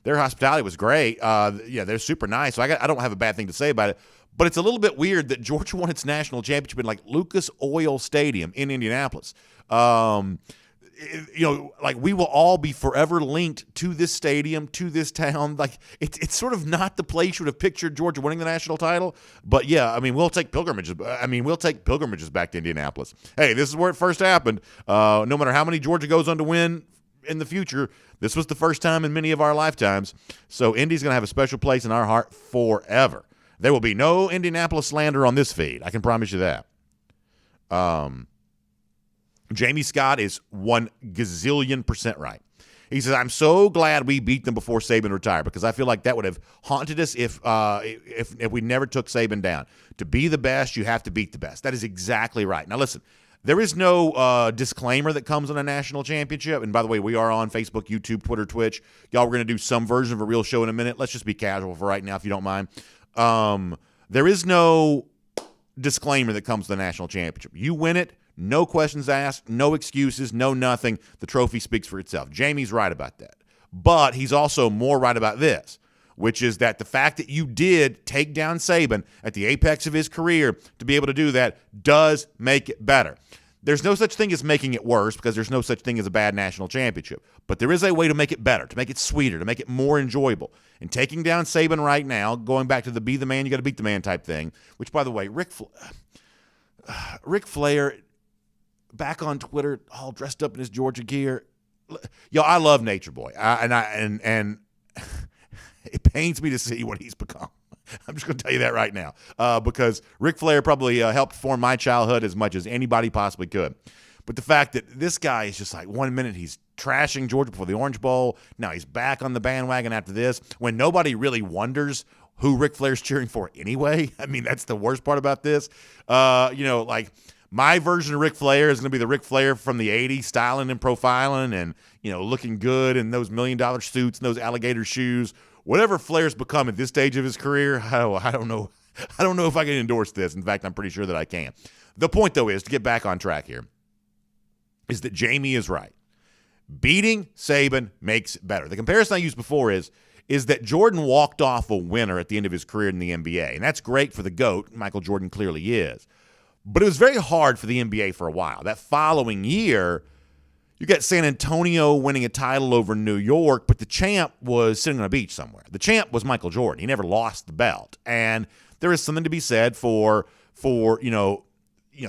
their hospitality was great. They're super nice. So I don't have a bad thing to say about it. But it's a little bit weird that Georgia won its national championship in like Lucas Oil Stadium in Indianapolis. We will all be forever linked to this stadium, to this town. Like it's sort of not the place you would have pictured Georgia winning the national title. But yeah, I mean, we'll take pilgrimages. Back to Indianapolis. Hey, this is where it first happened. No matter how many Georgia goes on to win in the future, this was the first time in many of our lifetimes. So Indy's going to have a special place in our heart forever. There will be no Indianapolis slander on this feed. I can promise you that. Jamie Scott is 1 gazillion% right. He says, I'm so glad we beat them before Saban retired because I feel like that would have haunted us if we never took Saban down. To be the best, you have to beat the best. That is exactly right. Now, listen, there is no disclaimer that comes on a national championship. And by the way, we are on Facebook, YouTube, Twitter, Twitch. Y'all, we're going to do some version of a real show in a minute. Let's just be casual for right now, if you don't mind. There is no disclaimer that comes to the national championship. You win it, no questions asked, no excuses, no nothing. The trophy speaks for itself. Jamie's right about that. But he's also more right about this, which is that the fact that you did take down Saban at the apex of his career to be able to do that does make it better. There's no such thing as making it worse because there's no such thing as a bad national championship. But there is a way to make it better, to make it sweeter, to make it more enjoyable. And taking down Saban right now, going back to the be the man, you got to beat the man type thing, which, by the way, Ric Flair, back on Twitter, all dressed up in his Georgia gear. Yo, I love Nature Boy, and it pains me to see what he's become. I'm just going to tell you that right now, because Ric Flair probably helped form my childhood as much as anybody possibly could. But the fact that this guy is just like 1 minute he's trashing Georgia before the Orange Bowl, now he's back on the bandwagon after this, when nobody really wonders who Ric Flair's cheering for anyway. I mean, that's the worst part about this. Like my version of Ric Flair is going to be the Ric Flair from the 80s, styling and profiling and, looking good in those $1 million suits and those alligator shoes. Whatever Flair's become at this stage of his career, I don't know. I don't know if I can endorse this. In fact, I'm pretty sure that I can. The point, though, is to get back on track here, is that Jamie is right. Beating Saban makes it better. The comparison I used before is that Jordan walked off a winner at the end of his career in the NBA, and that's great for the GOAT. Michael Jordan clearly is. But it was very hard for the NBA for a while. That following year, you got San Antonio winning a title over New York, but the champ was sitting on a beach somewhere. The champ was Michael Jordan. He never lost the belt. And there is something to be said for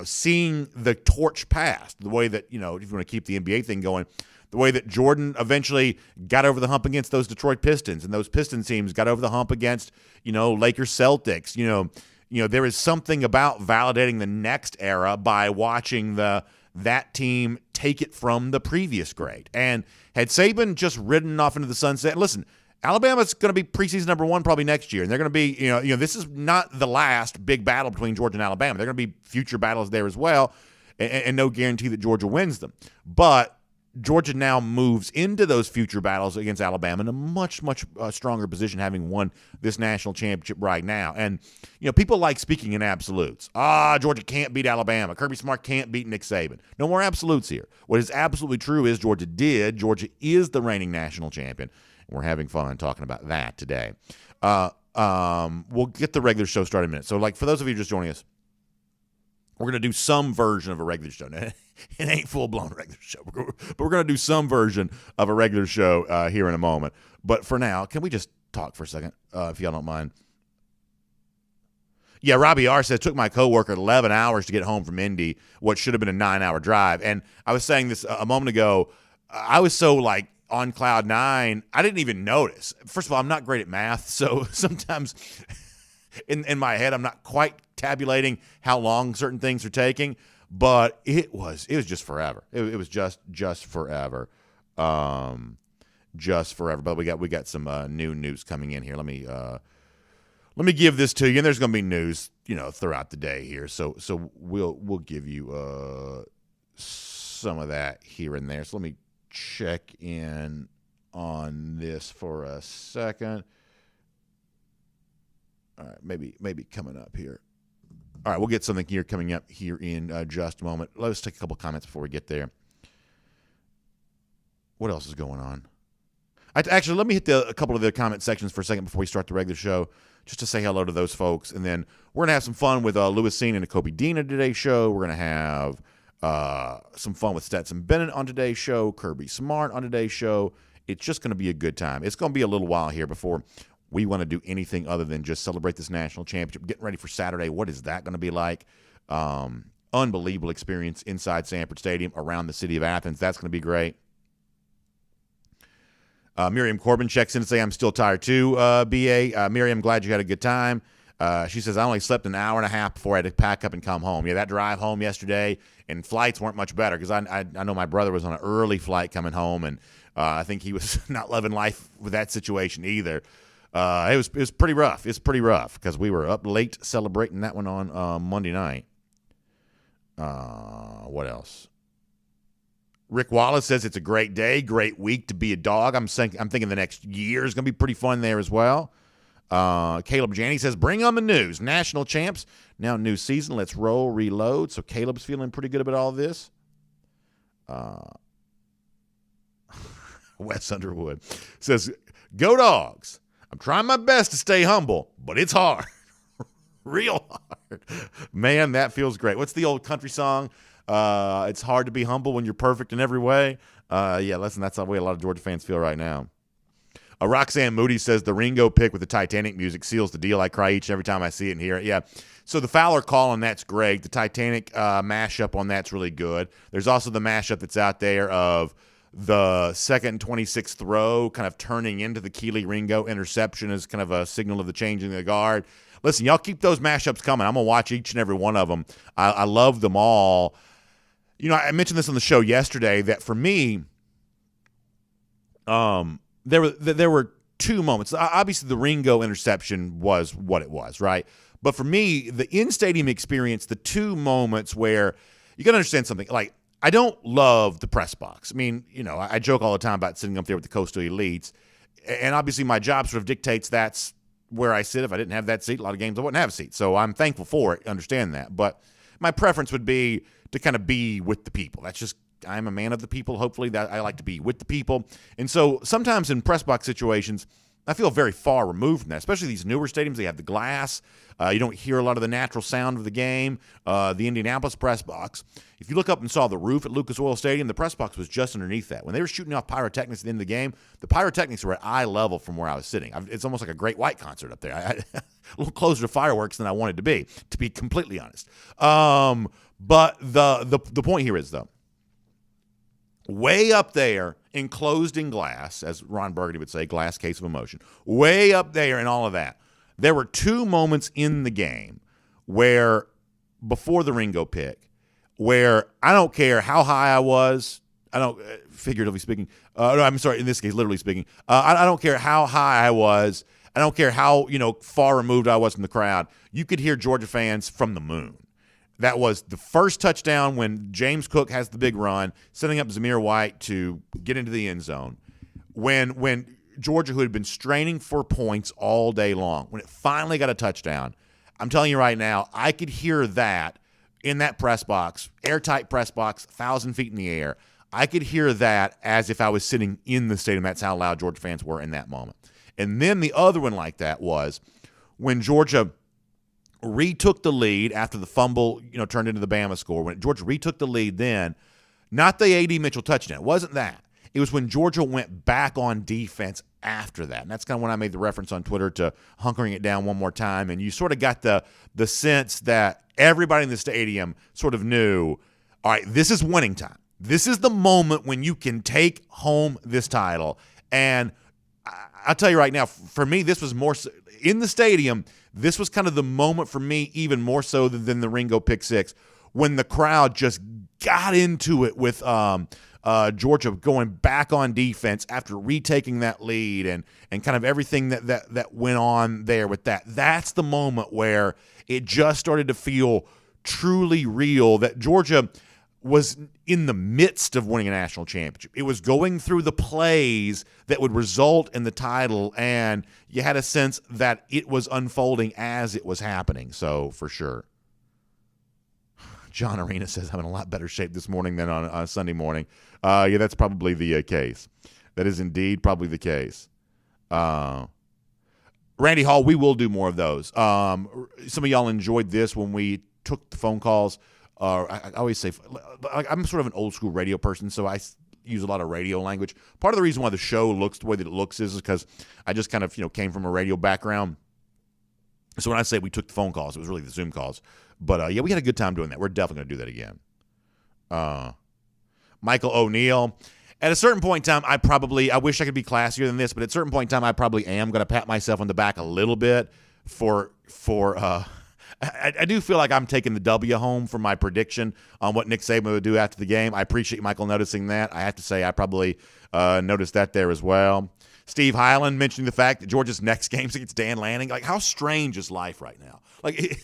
seeing the torch passed, the way that, if you want to keep the NBA thing going, the way that Jordan eventually got over the hump against those Detroit Pistons, and those Pistons teams got over the hump against, Lakers Celtics. There is something about validating the next era by watching that team take it from the previous grade. And had Saban just ridden off into the sunset, listen, Alabama's going to be preseason number 1 probably next year, and they're going to be, this is not the last big battle between Georgia and Alabama. There are going to be future battles there as well, and no guarantee that Georgia wins them. But Georgia now moves into those future battles against Alabama in a much, much stronger position, having won this national championship right now. And, people like speaking in absolutes. Georgia can't beat Alabama. Kirby Smart can't beat Nick Saban. No more absolutes here. What is absolutely true is Georgia did. Georgia is the reigning national champion. We're having fun talking about that today. We'll get the regular show started in a minute. So, for those of you just joining us, we're going to do some version of a regular show. It ain't full-blown regular show, but we're going to do some version of a regular show here in a moment. But for now, can we just talk for a second, if y'all don't mind? Yeah, Robbie R. says, took my coworker 11 hours to get home from Indy, what should have been a 9-hour drive. And I was saying this a moment ago. I was so, on cloud nine, I didn't even notice. First of all, I'm not great at math, so sometimes in my head I'm not quite tabulating how long certain things are taking, but it was just forever. It was just forever. Just forever. But we got some new news coming in here. Let me give this to you, and there's going to be news, throughout the day here. So we'll give you some of that here and there. So let me check in on this for a second. All right, maybe coming up here. All right, we'll get something here coming up here in just a moment. Let's take a couple comments before we get there. What else is going on? Actually, let me hit a couple of the comment sections for a second before we start the regular show, just to say hello to those folks. And then we're going to have some fun with Louis Cine and Kobe Dean on today's show. We're going to have some fun with Stetson Bennett on today's show, Kirby Smart on today's show. It's just going to be a good time. It's going to be a little while here before we want to do anything other than just celebrate this national championship. Getting ready for Saturday. What is that going to be like? Unbelievable experience inside Sanford Stadium around the city of Athens. That's going to be great. Miriam Corbin checks in to say, I'm still tired too, B.A. Miriam, glad you had a good time. She says, I only slept an hour and a half before I had to pack up and come home. Yeah, that drive home yesterday, and flights weren't much better because I know my brother was on an early flight coming home, and I think he was not loving life with that situation either. It was pretty rough. It's pretty rough because we were up late celebrating that one on Monday night. What else? Rick Wallace says it's a great day, great week to be a dog. I'm thinking the next year is going to be pretty fun there as well. Caleb Janney says, bring on the news. National champs, now new season. Let's roll, reload. So Caleb's feeling pretty good about all this. Wes Underwood says, go Dogs. I'm trying my best to stay humble, but it's hard. Real hard. Man, that feels great. What's the old country song? It's hard to be humble when you're perfect in every way. Yeah, listen, that's the way a lot of Georgia fans feel right now. Roxanne Moody says the Ringo pick with the Titanic music seals the deal. I cry each and every time I see it and hear it. Yeah, so the Fowler call on that's great. The Titanic mashup on that's really good. There's also the mashup that's out there of the second and 26th throw kind of turning into the Keely Ringo interception as kind of a signal of the changing of the guard. Listen, y'all keep those mashups coming. I'm going to watch each and every one of them. I love them all. You know, I mentioned this on the show yesterday that for me, there were two moments. Obviously, the Ringo interception was what it was, right? But for me, the in-stadium experience, the two moments where you got to understand something. Like, I don't love the press box. I mean, you know, I joke all the time about sitting up there with the Coastal Elites, and obviously my job sort of dictates that's where I sit. If I didn't have that seat, a lot of games I wouldn't have a seat. So I'm thankful for it, understand that. But my preference would be to kind of be with the people. That's just, I'm a man of the people. Hopefully that I like to be with the people. And so sometimes in press box situations, I feel very far removed from that, especially these newer stadiums. They have the glass. You don't hear a lot of the natural sound of the game. The Indianapolis press box. If you look up and saw the roof at Lucas Oil Stadium, the press box was just underneath that. When they were shooting off pyrotechnics at the end of the game, the pyrotechnics were at eye level from where I was sitting. It's almost like a Great White concert up there. A little closer to fireworks than I wanted to be completely honest. But the point here is, though, way up there, enclosed in glass, as Ron Burgundy would say, glass case of emotion, way up there and all of that, there were two moments in the game where, before the Ringo pick, where I don't care how high I was, figuratively speaking, no, I'm sorry, in this case, literally speaking, I don't care how high I was, I don't care how, far removed I was from the crowd, you could hear Georgia fans from the moon. That was the first touchdown when James Cook has the big run, setting up Zamir White to get into the end zone. When Georgia, who had been straining for points all day long, when it finally got a touchdown, I'm telling you right now, I could hear that in that press box, airtight press box, 1,000 feet in the air. I could hear that as if I was sitting in the stadium. That's how loud Georgia fans were in that moment. And then the other one like that was when Georgia retook the lead after the fumble, turned into the Bama score. When Georgia retook the lead then, not the A.D. Mitchell touchdown. It wasn't that. It was when Georgia went back on defense after that. And that's kind of when I made the reference on Twitter to hunkering it down one more time. And you sort of got the sense that everybody in the stadium sort of knew, all right, this is winning time. This is the moment when you can take home this title. And I'll tell you right now, for me, this was more so, in the stadium, this was kind of the moment for me, even more so than the Ringo pick six, when the crowd just got into it with Georgia going back on defense after retaking that lead and kind of everything that went on there with that. That's the moment where it just started to feel truly real, that Georgia was in the midst of winning a national championship. It was going through the plays that would result in the title, and you had a sense that it was unfolding as it was happening. So, for sure. John Arena says, I'm in a lot better shape this morning than on Sunday morning. Yeah, that's probably the case. That is indeed probably the case. Randy Hall, we will do more of those. Some of y'all enjoyed this when we took the phone calls. I always say, I'm sort of an old school radio person, so I use a lot of radio language. Part of the reason why the show looks the way that it looks is because I just kind of came from a radio background. So when I say we took the phone calls, it was really the Zoom calls. But yeah, we had a good time doing that. We're definitely going to do that again. Michael O'Neill. At a certain point in time, I wish I could be classier than this, but at a certain point in time, I probably am going to pat myself on the back a little bit for I do feel like I'm taking the W home for my prediction on what Nick Saban would do after the game. I appreciate Michael noticing that. I have to say I probably noticed that there as well. Steve Highland mentioning the fact that Georgia's next game's against Dan Lanning. Like, how strange is life right now? Like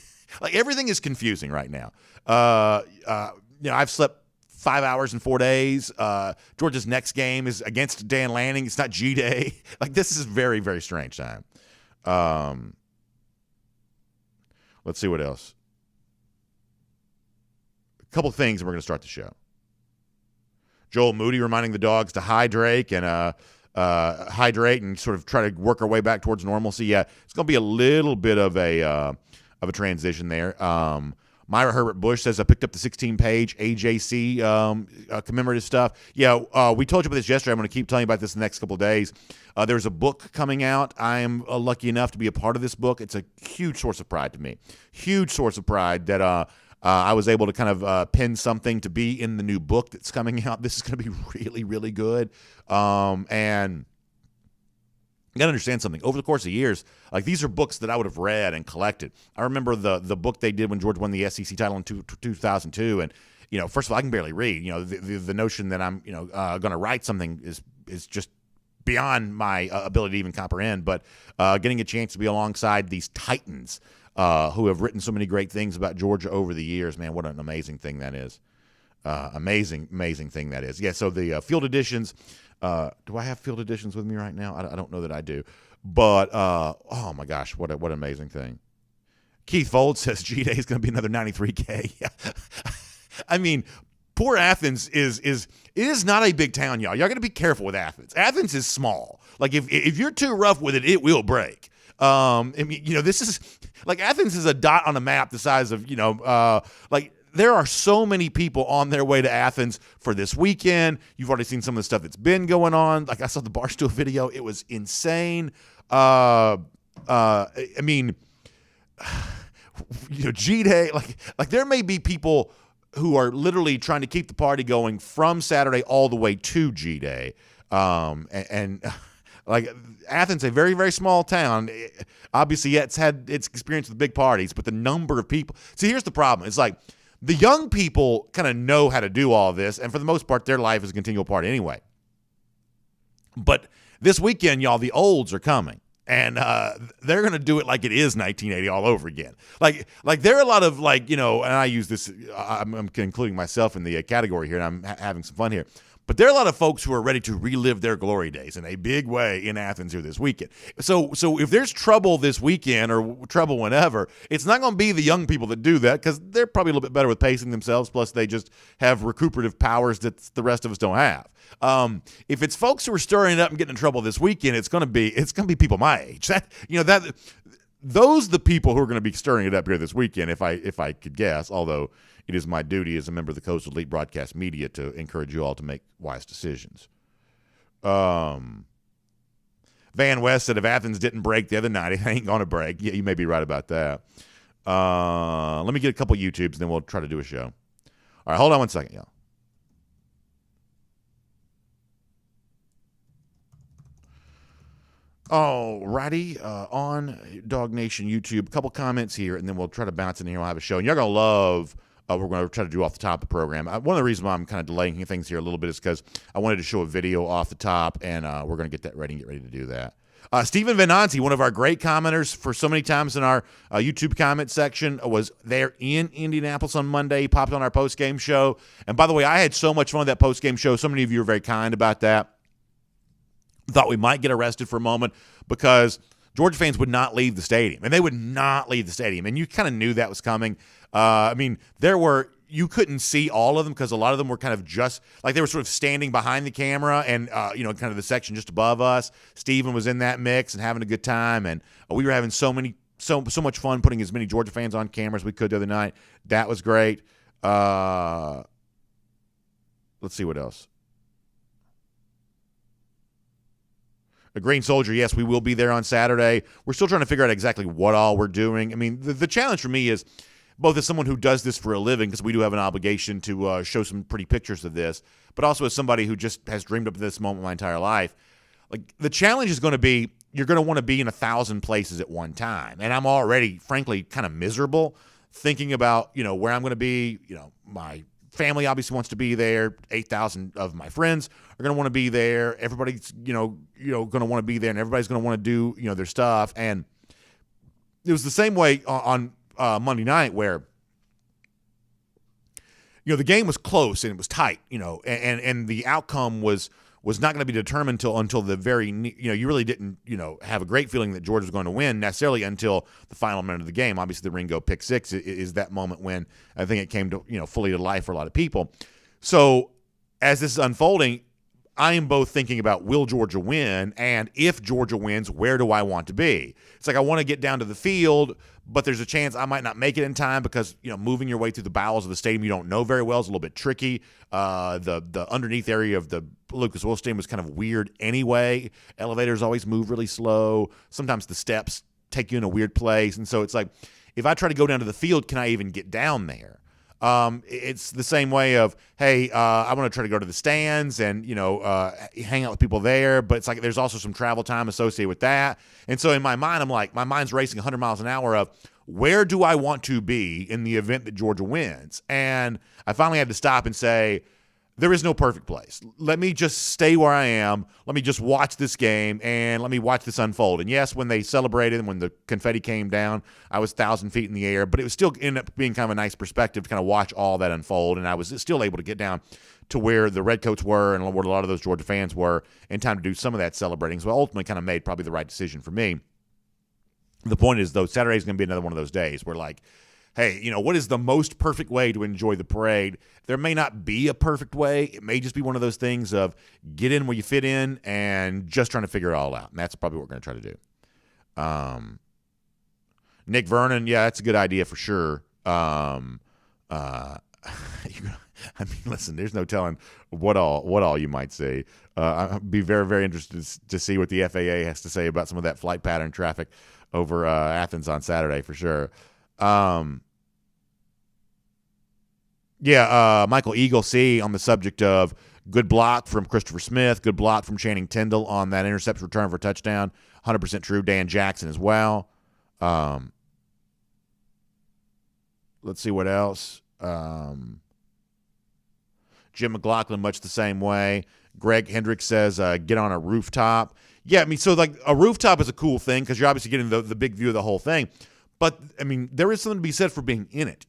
everything is confusing right now. I've slept 5 hours in 4 days. Georgia's next game is against Dan Lanning. It's not G-Day. Like, this is a very, very strange time. Let's see what else. A couple things, and we're going to start the show. Joel Moody reminding the dogs to hydrate and sort of try to work our way back towards normalcy. Yeah, it's going to be a little bit of a transition there. Myra Herbert Bush says, I picked up the 16-page AJC commemorative stuff. Yeah, we told you about this yesterday. I'm going to keep telling you about this in the next couple of days. There's a book coming out. I am lucky enough to be a part of this book. It's a huge source of pride to me. Huge source of pride that I was able to kind of pin something to be in the new book that's coming out. This is going to be really, really good. And you got to understand something. Over the course of years, like, these are books that I would have read and collected. I remember the book they did when Georgia won the SEC title in 2002. And, first of all, I can barely read. The notion that I'm, going to write something is just beyond my ability to even comprehend. But getting a chance to be alongside these titans who have written so many great things about Georgia over the years, man, what an amazing thing that is. Amazing thing that is. Yeah, so the field editions. Do I have field editions with me right now? I don't know that I do. But, oh, my gosh, what an amazing thing. Keith Fold says G-Day is going to be another 93K. Yeah. I mean, poor Athens is not a big town, y'all. Y'all got to be careful with Athens. Athens is small. Like, if you're too rough with it, it will break. I mean, this is, like, Athens is a dot on a map the size of, there are so many people on their way to Athens for this weekend. You've already seen some of the stuff that's been going on. Like, I saw the Barstool video. It was insane. I mean, G-Day, like there may be people who are literally trying to keep the party going from Saturday all the way to G-Day. And like, Athens, a very, very small town. Obviously, yeah, it's had its experience with big parties, but the number of people. See, here's the problem. It's like, the young people kind of know how to do all this, and for the most part, their life is a continual part anyway. But this weekend, y'all, the olds are coming, and they're going to do it like it is 1980 all over again. Like there are a lot of, and I use this, I'm including myself in the category here, and I'm having some fun here. But there are a lot of folks who are ready to relive their glory days in a big way in Athens here this weekend. So if there's trouble this weekend or trouble whenever, it's not going to be the young people that do that, because they're probably a little bit better with pacing themselves. Plus, they just have recuperative powers that the rest of us don't have. If it's folks who are stirring it up and getting in trouble this weekend, it's going to be people my age. Those are the people who are going to be stirring it up here this weekend, if I could guess, although it is my duty as a member of the Coastal Elite Broadcast Media to encourage you all to make wise decisions. Van West said if Athens didn't break the other night, it ain't going to break. Yeah, you may be right about that. Let me get a couple YouTubes, and then we'll try to do a show. All right, hold on one second, y'all. Alrighty, on DawgNation YouTube, a couple comments here, and then we'll try to bounce in here. We'll have a show, and you're going to love we're going to try to do off the top of the program. One of the reasons why I'm kind of delaying things here a little bit is because I wanted to show a video off the top, and we're going to get that ready and get ready to do that. Stephen Venanti, one of our great commenters for so many times in our YouTube comment section, was there in Indianapolis on Monday. He popped on our post-game show. And by the way, I had so much fun with that post-game show. So many of you are very kind about that. Thought we might get arrested for a moment because Georgia fans would not leave the stadium, and they would not leave the stadium, and you kind of knew that was coming. I mean, there were, you couldn't see all of them because a lot of them were kind of just like they were sort of standing behind the camera and kind of the section just above us. Steven was in that mix and having a good time, and we were having so much fun putting as many Georgia fans on camera as we could the other night. That was great. Let's see what else. A Green Soldier, yes, we will be there on Saturday. We're still trying to figure out exactly what all we're doing. I mean, the challenge for me is both as someone who does this for a living, because we do have an obligation to show some pretty pictures of this, but also as somebody who just has dreamed up this moment my entire life. Like, the challenge is going to be you're going to want to be in 1,000 places at one time. And I'm already, frankly, kind of miserable thinking about, where I'm going to be. My family obviously wants to be there. 8,000 of my friends are going to want to be there. Everybody's, going to want to be there, and everybody's going to want to do, their stuff. And it was the same way on Monday night where, the game was close and it was tight, and the outcome was not going to be determined until the very, you really didn't, have a great feeling that Georgia was going to win necessarily until the final minute of the game. Obviously, the Ringo pick six is that moment when I think it came to, fully to life for a lot of people. So as this is unfolding, I am both thinking about, will Georgia win? And if Georgia wins, where do I want to be? It's like I want to get down to the field, but there's a chance I might not make it in time because, moving your way through the bowels of the stadium you don't know very well is a little bit tricky. The underneath area of the Lucas Oil Stadium was kind of weird anyway. Elevators always move really slow. Sometimes the steps take you in a weird place. And so it's like, if I try to go down to the field, can I even get down there? It's the same way of, hey, I want to try to go to the stands and, hang out with people there. But it's like there's also some travel time associated with that. And so in my mind, I'm like, my mind's racing 100 miles an hour of where do I want to be in the event that Georgia wins? And I finally had to stop and say, there is no perfect place. Let me just stay where I am. Let me just watch this game and let me watch this unfold. And yes, when they celebrated and when the confetti came down, I was 1,000 feet in the air, but it was still ended up being kind of a nice perspective to kind of watch all that unfold. And I was still able to get down to where the Redcoats were and where a lot of those Georgia fans were in time to do some of that celebrating. So I ultimately kind of made probably the right decision for me. The point is, though, Saturday is going to be another one of those days where, like, hey, what is the most perfect way to enjoy the parade? There may not be a perfect way. It may just be one of those things of get in where you fit in and just trying to figure it all out. And that's probably what we're going to try to do. Nick Vernon, yeah, that's a good idea for sure. Listen, there's no telling what all you might see. I'd be very, very interested to see what the FAA has to say about some of that flight pattern traffic over Athens on Saturday for sure. Michael Eagle C on the subject of good block from Christopher Smith, good block from Channing Tindall on that interception return for a touchdown. 100% true. Dan Jackson as well. Let's see what else. Jim McLaughlin, much the same way. Greg Hendricks says, get on a rooftop. Yeah, I mean, so like a rooftop is a cool thing because you're obviously getting the big view of the whole thing. But, I mean, there is something to be said for being in it.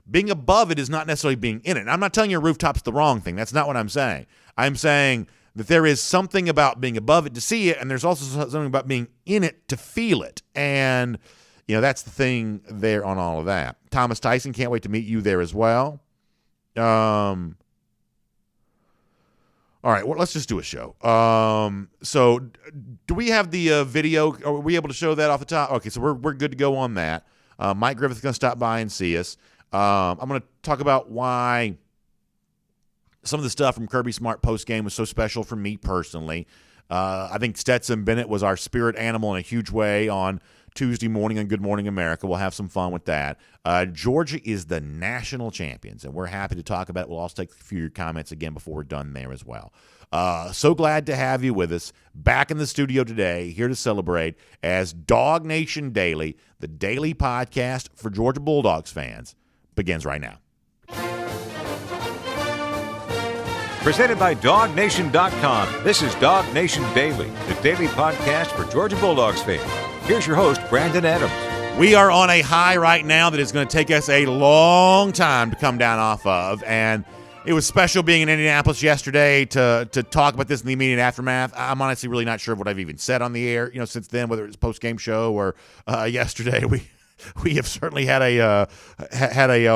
Being above it is not necessarily being in it. And I'm not telling you a rooftop's the wrong thing. That's not what I'm saying. I'm saying that there is something about being above it to see it, and there's also something about being in it to feel it. And, that's the thing there on all of that. Thomas Tyson, can't wait to meet you there as well. All right, well, let's just do a show. So do we have the video? Are we able to show that off the top? Okay, so we're good to go on that. Mike Griffith's going to stop by and see us. I'm going to talk about why some of the stuff from Kirby Smart postgame was so special for me personally. I think Stetson Bennett was our spirit animal in a huge way on Tuesday morning on Good Morning America. We'll have some fun with that. Georgia is the national champions, and we're happy to talk about it. We'll also take a few of your comments again before we're done there as well. So glad to have you with us back in the studio today, here to celebrate as DawgNation Daily, the daily podcast for Georgia Bulldogs fans, begins right now. Presented by DawgNation.com. This is DawgNation Daily, the daily podcast for Georgia Bulldogs fans. Here's your host, Brandon Adams. We are on a high right now that is going to take us a long time to come down off of, and it was special being in Indianapolis yesterday to talk about this in the immediate aftermath. I'm honestly really not sure what I've even said on the air, since then, whether it's post-game show or yesterday. we have certainly had a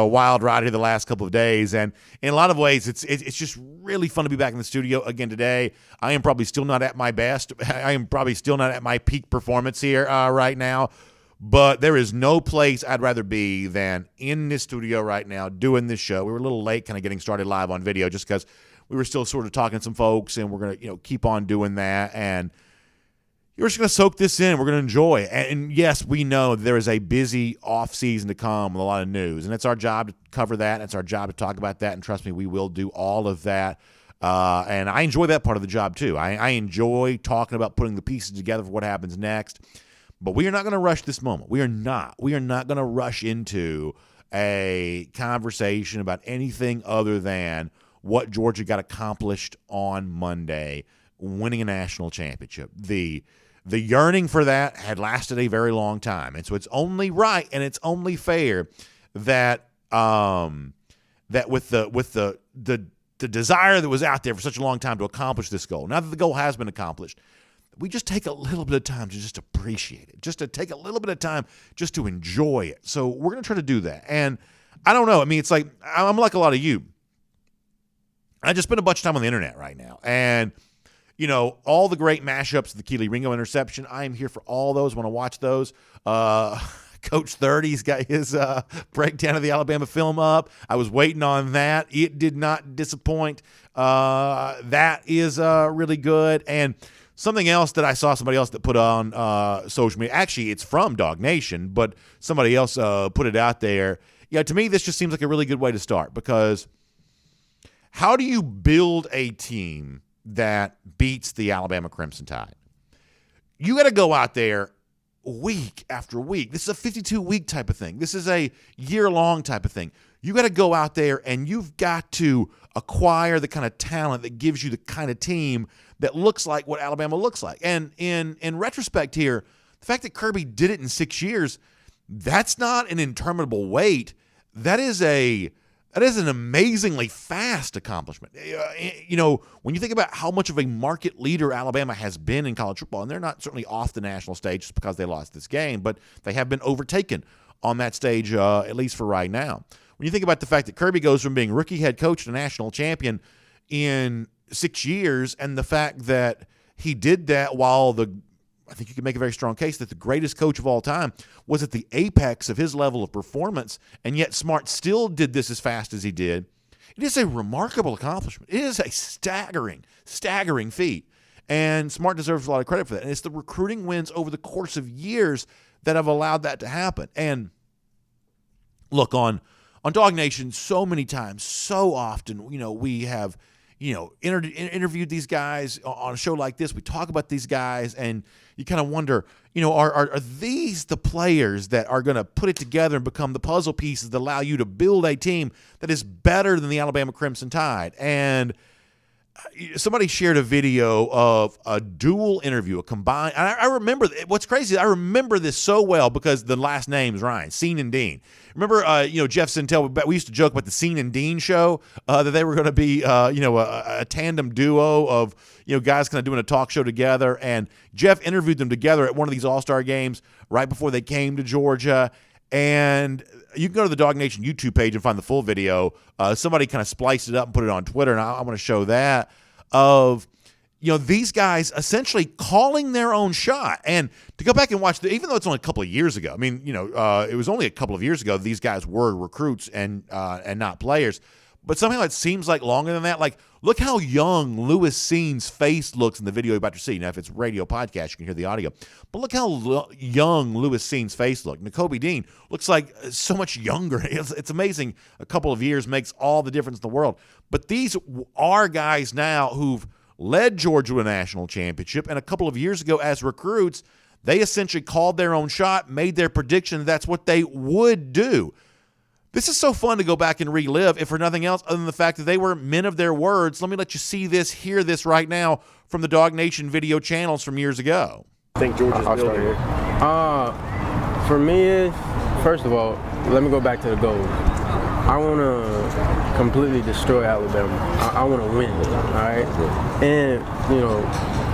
wild ride here the last couple of days, and in a lot of ways, it's just really fun to be back in the studio again today. I am probably still not at my best. I am probably still not at my peak performance here right now, but there is no place I'd rather be than in this studio right now doing this show. We were a little late kind of getting started live on video just because we were still sort of talking to some folks, and we're going to keep on doing that, and you're just going to soak this in. We're going to enjoy it. And yes, we know there is a busy off season to come with a lot of news, and it's our job to cover that, and it's our job to talk about that, and trust me, we will do all of that. And I enjoy that part of the job too. I enjoy talking about putting the pieces together for what happens next. But we are not going to rush this moment. We are not going to rush into a conversation about anything other than what Georgia got accomplished on Monday, winning a national championship. The yearning for that had lasted a very long time, and so it's only right and it's only fair that that with the desire that was out there for such a long time to accomplish this goal, now that the goal has been accomplished, we just take a little bit of time to just appreciate it, just to take a little bit of time just to enjoy it. So we're going to try to do that. And I don't know. I mean, it's like I'm like a lot of you. I just spend a bunch of time on the internet right now. And, all the great mashups of the Keely Ringo interception, I am here for all those. Want to watch those. Coach 30's got his breakdown of the Alabama film up. I was waiting on that. It did not disappoint. That is really good. And something else that I saw somebody else that put on social media, actually it's from DawgNation, but somebody else put it out there. Yeah, to me this just seems like a really good way to start, because how do you build a team that beats the Alabama Crimson Tide? You got to go out there week after week. This is a 52-week type of thing. This is a year-long type of thing. You got to go out there and you've got to acquire the kind of talent that gives you the kind of team that looks like what Alabama looks like. And in retrospect here, the fact that Kirby did it in 6 years, that's not an interminable wait. That is an amazingly fast accomplishment. When you think about how much of a market leader Alabama has been in college football, and they're not certainly off the national stage just because they lost this game, but they have been overtaken on that stage, at least for right now. When you think about the fact that Kirby goes from being rookie head coach to national champion in 6 years, and the fact that he did that while I think you can make a very strong case that the greatest coach of all time was at the apex of his level of performance, and yet Smart still did this as fast as he did. It is a remarkable accomplishment. It is a staggering feat, and Smart deserves a lot of credit for that. And it's the recruiting wins over the course of years that have allowed that to happen. And look, on DawgNation, so many times, so often, we have interviewed these guys on a show like this. We talk about these guys, and you kind of wonder, are these the players that are going to put it together and become the puzzle pieces that allow you to build a team that is better than the Alabama Crimson Tide? And somebody shared a video of a dual interview, a combined. And I remember what's crazy. I remember this so well because the last names rhyme, Cine and Dean. Remember, Jeff Sintel, we used to joke about the Cine and Dean show, that they were going to be, a tandem duo of, guys kind of doing a talk show together. And Jeff interviewed them together at one of these all-star games right before they came to Georgia. And you can go to the DawgNation YouTube page and find the full video. Somebody kind of spliced it up and put it on Twitter, and I want to show that of, these guys essentially calling their own shot. And to go back and watch, even though it's only a couple of years ago, it was only a couple of years ago these guys were recruits and not players. But somehow it seems like longer than that. Like, look how young Lewis Cine's face looks in the video you're about to see. Now, if it's radio podcast, you can hear the audio. But look how young Lewis Cine's face looked. Nakobe Dean looks like so much younger. It's amazing. A couple of years makes all the difference in the world. But these are guys now who've led Georgia to a national championship. And a couple of years ago as recruits, they essentially called their own shot, made their prediction that's what they would do. This is so fun to go back and relive, if for nothing else, other than the fact that they were men of their words. Let me let you see this, hear this right now from the DawgNation video channels from years ago. I think Georgia's building here. For me, first of all, let me go back to the goals. I want to completely destroy Alabama. I want to win, all right? And,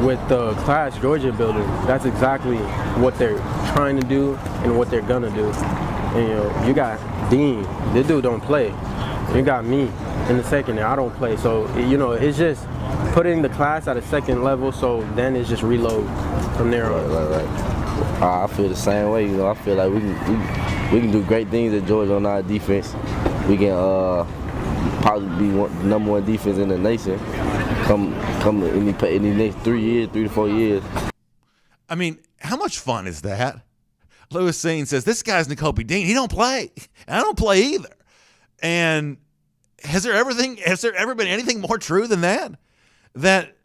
with the class Georgia building, that's exactly what they're trying to do and what they're gonna do. And you know, you got Dean. This dude don't play. You got me in the second, and I don't play. So you know, it's just putting the class at a second level. So then it's just reload from there on. Right. I feel the same way. You know, I feel like we can do great things at Georgia on our defense. We can probably be the number one defense in the nation. Come in the next 3 to 4 years. I mean, how much fun is that? Lewis Cine says, this guy's Nakobe Dean. He don't play. And I don't play either. And has there ever been anything more true than that? That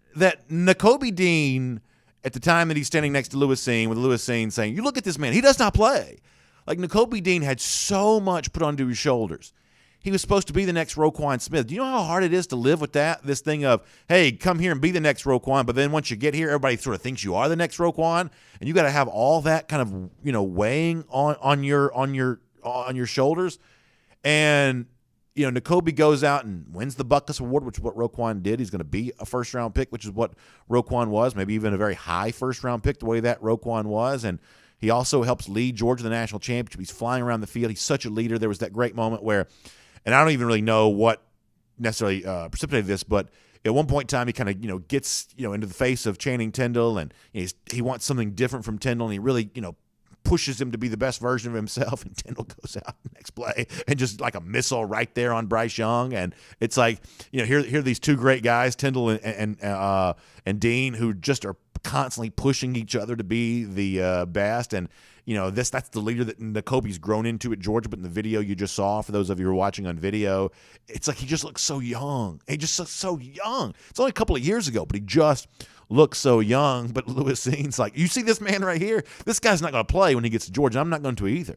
Nakobe Dean, at the time that he's standing next to Lewis Cine, with Lewis Cine saying, you look at this man, he does not play. Like, Nakobe Dean had so much put onto his shoulders. He was supposed to be the next Roquan Smith. Do you know how hard it is to live with this thing of, hey, come here and be the next Roquan, but then once you get here, everybody sort of thinks you are the next Roquan, and you got to have all that kind of, you know, weighing on your shoulders. And, you know, Nakobe goes out and wins the Buckus Award, which is what Roquan did. He's going to be a first-round pick, which is what Roquan was, maybe even a very high first-round pick, the way that Roquan was. And he also helps lead Georgia to the national championship. He's flying around the field. He's such a leader. There was that great moment where, and I don't even really know what necessarily precipitated this, but at one point in time, he kind of, you know, gets, you know, into the face of Channing Tindall, and he wants something different from Tindall, and he really, you know, pushes him to be the best version of himself, and Tindall goes out the next play and just like a missile right there on Bryce Young. And it's like, you know, here are these two great guys, Tindall and Dean, who just are constantly pushing each other to be the best. And you know, that's the leader that Nakobe's grown into at Georgia. But in the video you just saw, for those of you who are watching on video, it's like he just looks so young. He just looks so young. It's only a couple of years ago, but he just looks so young. But Lewis Cine's like, you see this man right here? This guy's not going to play when he gets to Georgia. I'm not going to either.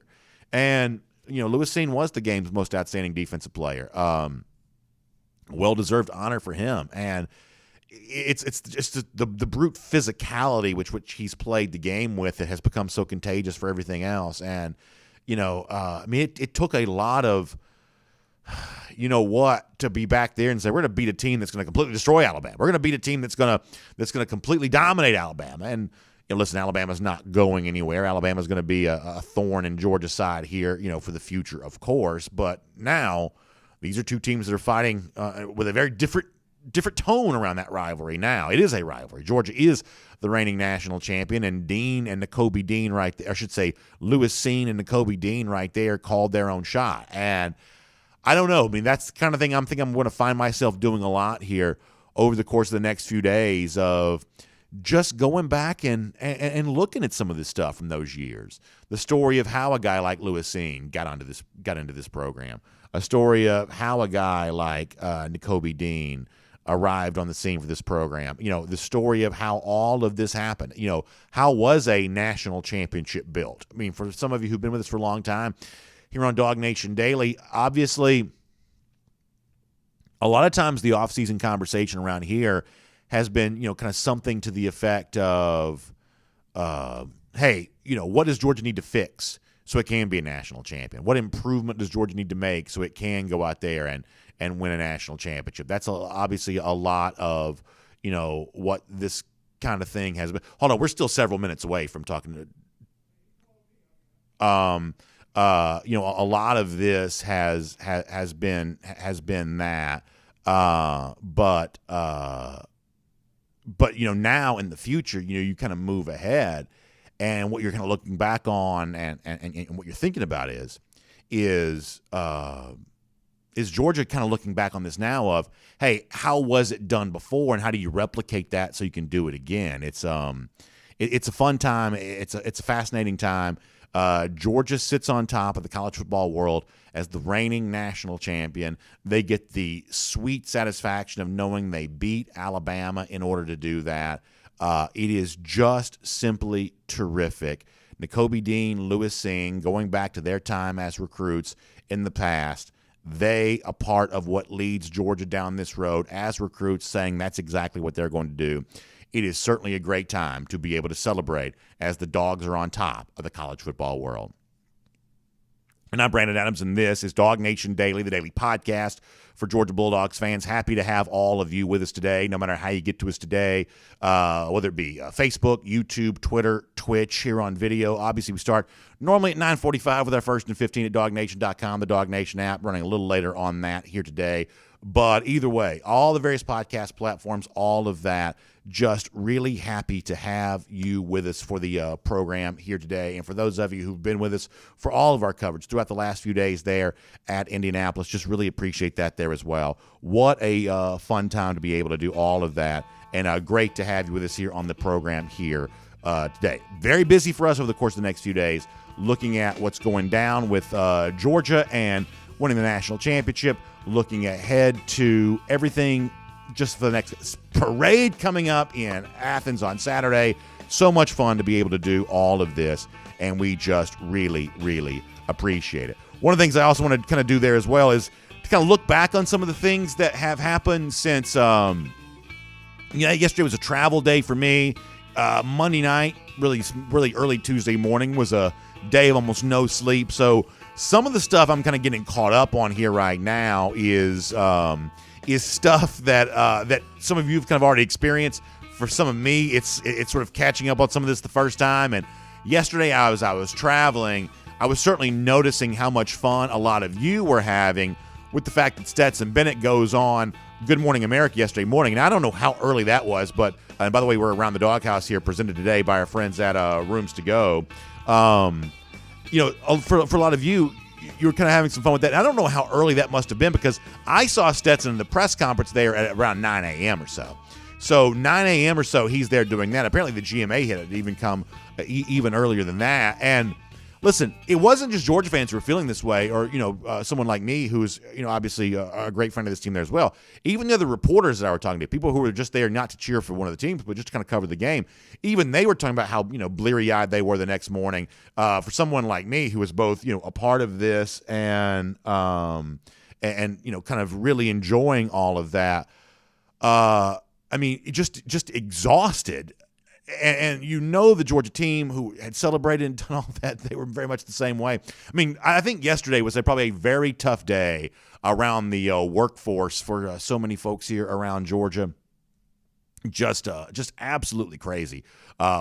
And, you know, Lewis Cine was the game's most outstanding defensive player. Well-deserved honor for him. And it's just the brute physicality which he's played the game with that has become so contagious for everything else. And, you know, I mean, it took a lot of, you know what, to be back there and say, we're going to beat a team that's going to completely destroy Alabama. We're going to beat a team that's going to completely dominate Alabama. And, you know, listen, Alabama's not going anywhere. Alabama's going to be a thorn in Georgia's side here, you know, for the future, of course. But now these are two teams that are fighting with a very different tone around that rivalry. Now it is a rivalry. Georgia is the reigning national champion, and Dean and Nakobe Dean right there, I should say Lewis Cine and Nakobe Dean right there, called their own shot. And I don't know. I mean, that's the kind of thing I'm going to find myself doing a lot here over the course of the next few days, of just going back and looking at some of this stuff from those years. The story of how a guy like Lewis Cine got into this program. A story of how a guy like Nakobe Dean arrived on the scene for this program. You know, the story of how all of this happened. You know, how was a national championship built? I mean, for some of you who've been with us for a long time here on DawgNation Daily, obviously a lot of times the offseason conversation around here has been, you know, kind of something to the effect of, hey, you know, what does Georgia need to fix so it can be a national champion? What improvement does Georgia need to make so it can go out there and win a national championship? That's obviously a lot of, you know, what this kind of thing has been. Hold on, we're still several minutes away from talking to, you know, a lot of this has been that, but you know, now in the future, you know, you kind of move ahead, and what you're kind of looking back on and what you're thinking about is Georgia kind of looking back on this now of, hey, how was it done before, and how do you replicate that so you can do it again? It's a fun time. It's a fascinating time. Georgia sits on top of the college football world as the reigning national champion. They get the sweet satisfaction of knowing they beat Alabama in order to do that. It is just simply terrific. Nakobe Dean, Lewis Cine, going back to their time as recruits in the past, they a part of what leads Georgia down this road as recruits, saying that's exactly what they're going to do. It is certainly a great time to be able to celebrate as the Dogs are on top of the college football world. And I'm Brandon Adams, and this is DawgNation Daily, the daily podcast for Georgia Bulldogs fans. Happy to have all of you with us today, no matter how you get to us today, whether it be Facebook, YouTube, Twitter, Twitch, here on video. Obviously, we start normally at 9:45 with our First and 15 at DawgNation.com, the DawgNation app, running a little later on that here today. But either way, all the various podcast platforms, all of that, just really happy to have you with us for the program here today. And for those of you who've been with us for all of our coverage throughout the last few days there at Indianapolis, just really appreciate that there as well. What a fun time to be able to do all of that. And great to have you with us here on the program here today. Very busy for us over the course of the next few days, looking at what's going down with Georgia and winning the national championship, looking ahead to everything just for the next parade coming up in Athens on Saturday. So much fun to be able to do all of this, and we just really, really appreciate it. One of the things I also want to kind of do there as well is to kind of look back on some of the things that have happened since, yesterday was a travel day for me. Monday night, really early Tuesday morning was a day of almost no sleep. So some of the stuff I'm kind of getting caught up on here right now is stuff that some of you have kind of already experienced. For some of me, it's sort of catching up on some of this the first time. And yesterday I was traveling. I was certainly noticing how much fun a lot of you were having with the fact that Stetson Bennett goes on Good Morning America yesterday morning. And I don't know how early that was, but and by the way, we're around the doghouse here, presented today by our friends at Rooms to Go. For a lot of you, you were kind of having some fun with that. And I don't know how early that must have been, because I saw Stetson in the press conference there at around 9 a.m. or so. So 9 a.m. or so, he's there doing that. Apparently the GMA had even come even earlier than that. And listen, it wasn't just Georgia fans who were feeling this way, or someone like me who's obviously a great friend of this team there as well. Even the other reporters that I were talking to, people who were just there not to cheer for one of the teams, but just to kind of cover the game, even they were talking about how bleary-eyed they were the next morning. For someone like me who was both a part of this and kind of really enjoying all of that. Just exhausted. And the Georgia team who had celebrated and done all that, they were very much the same way. I think yesterday was probably a very tough day around the workforce for so many folks here around Georgia. Just absolutely crazy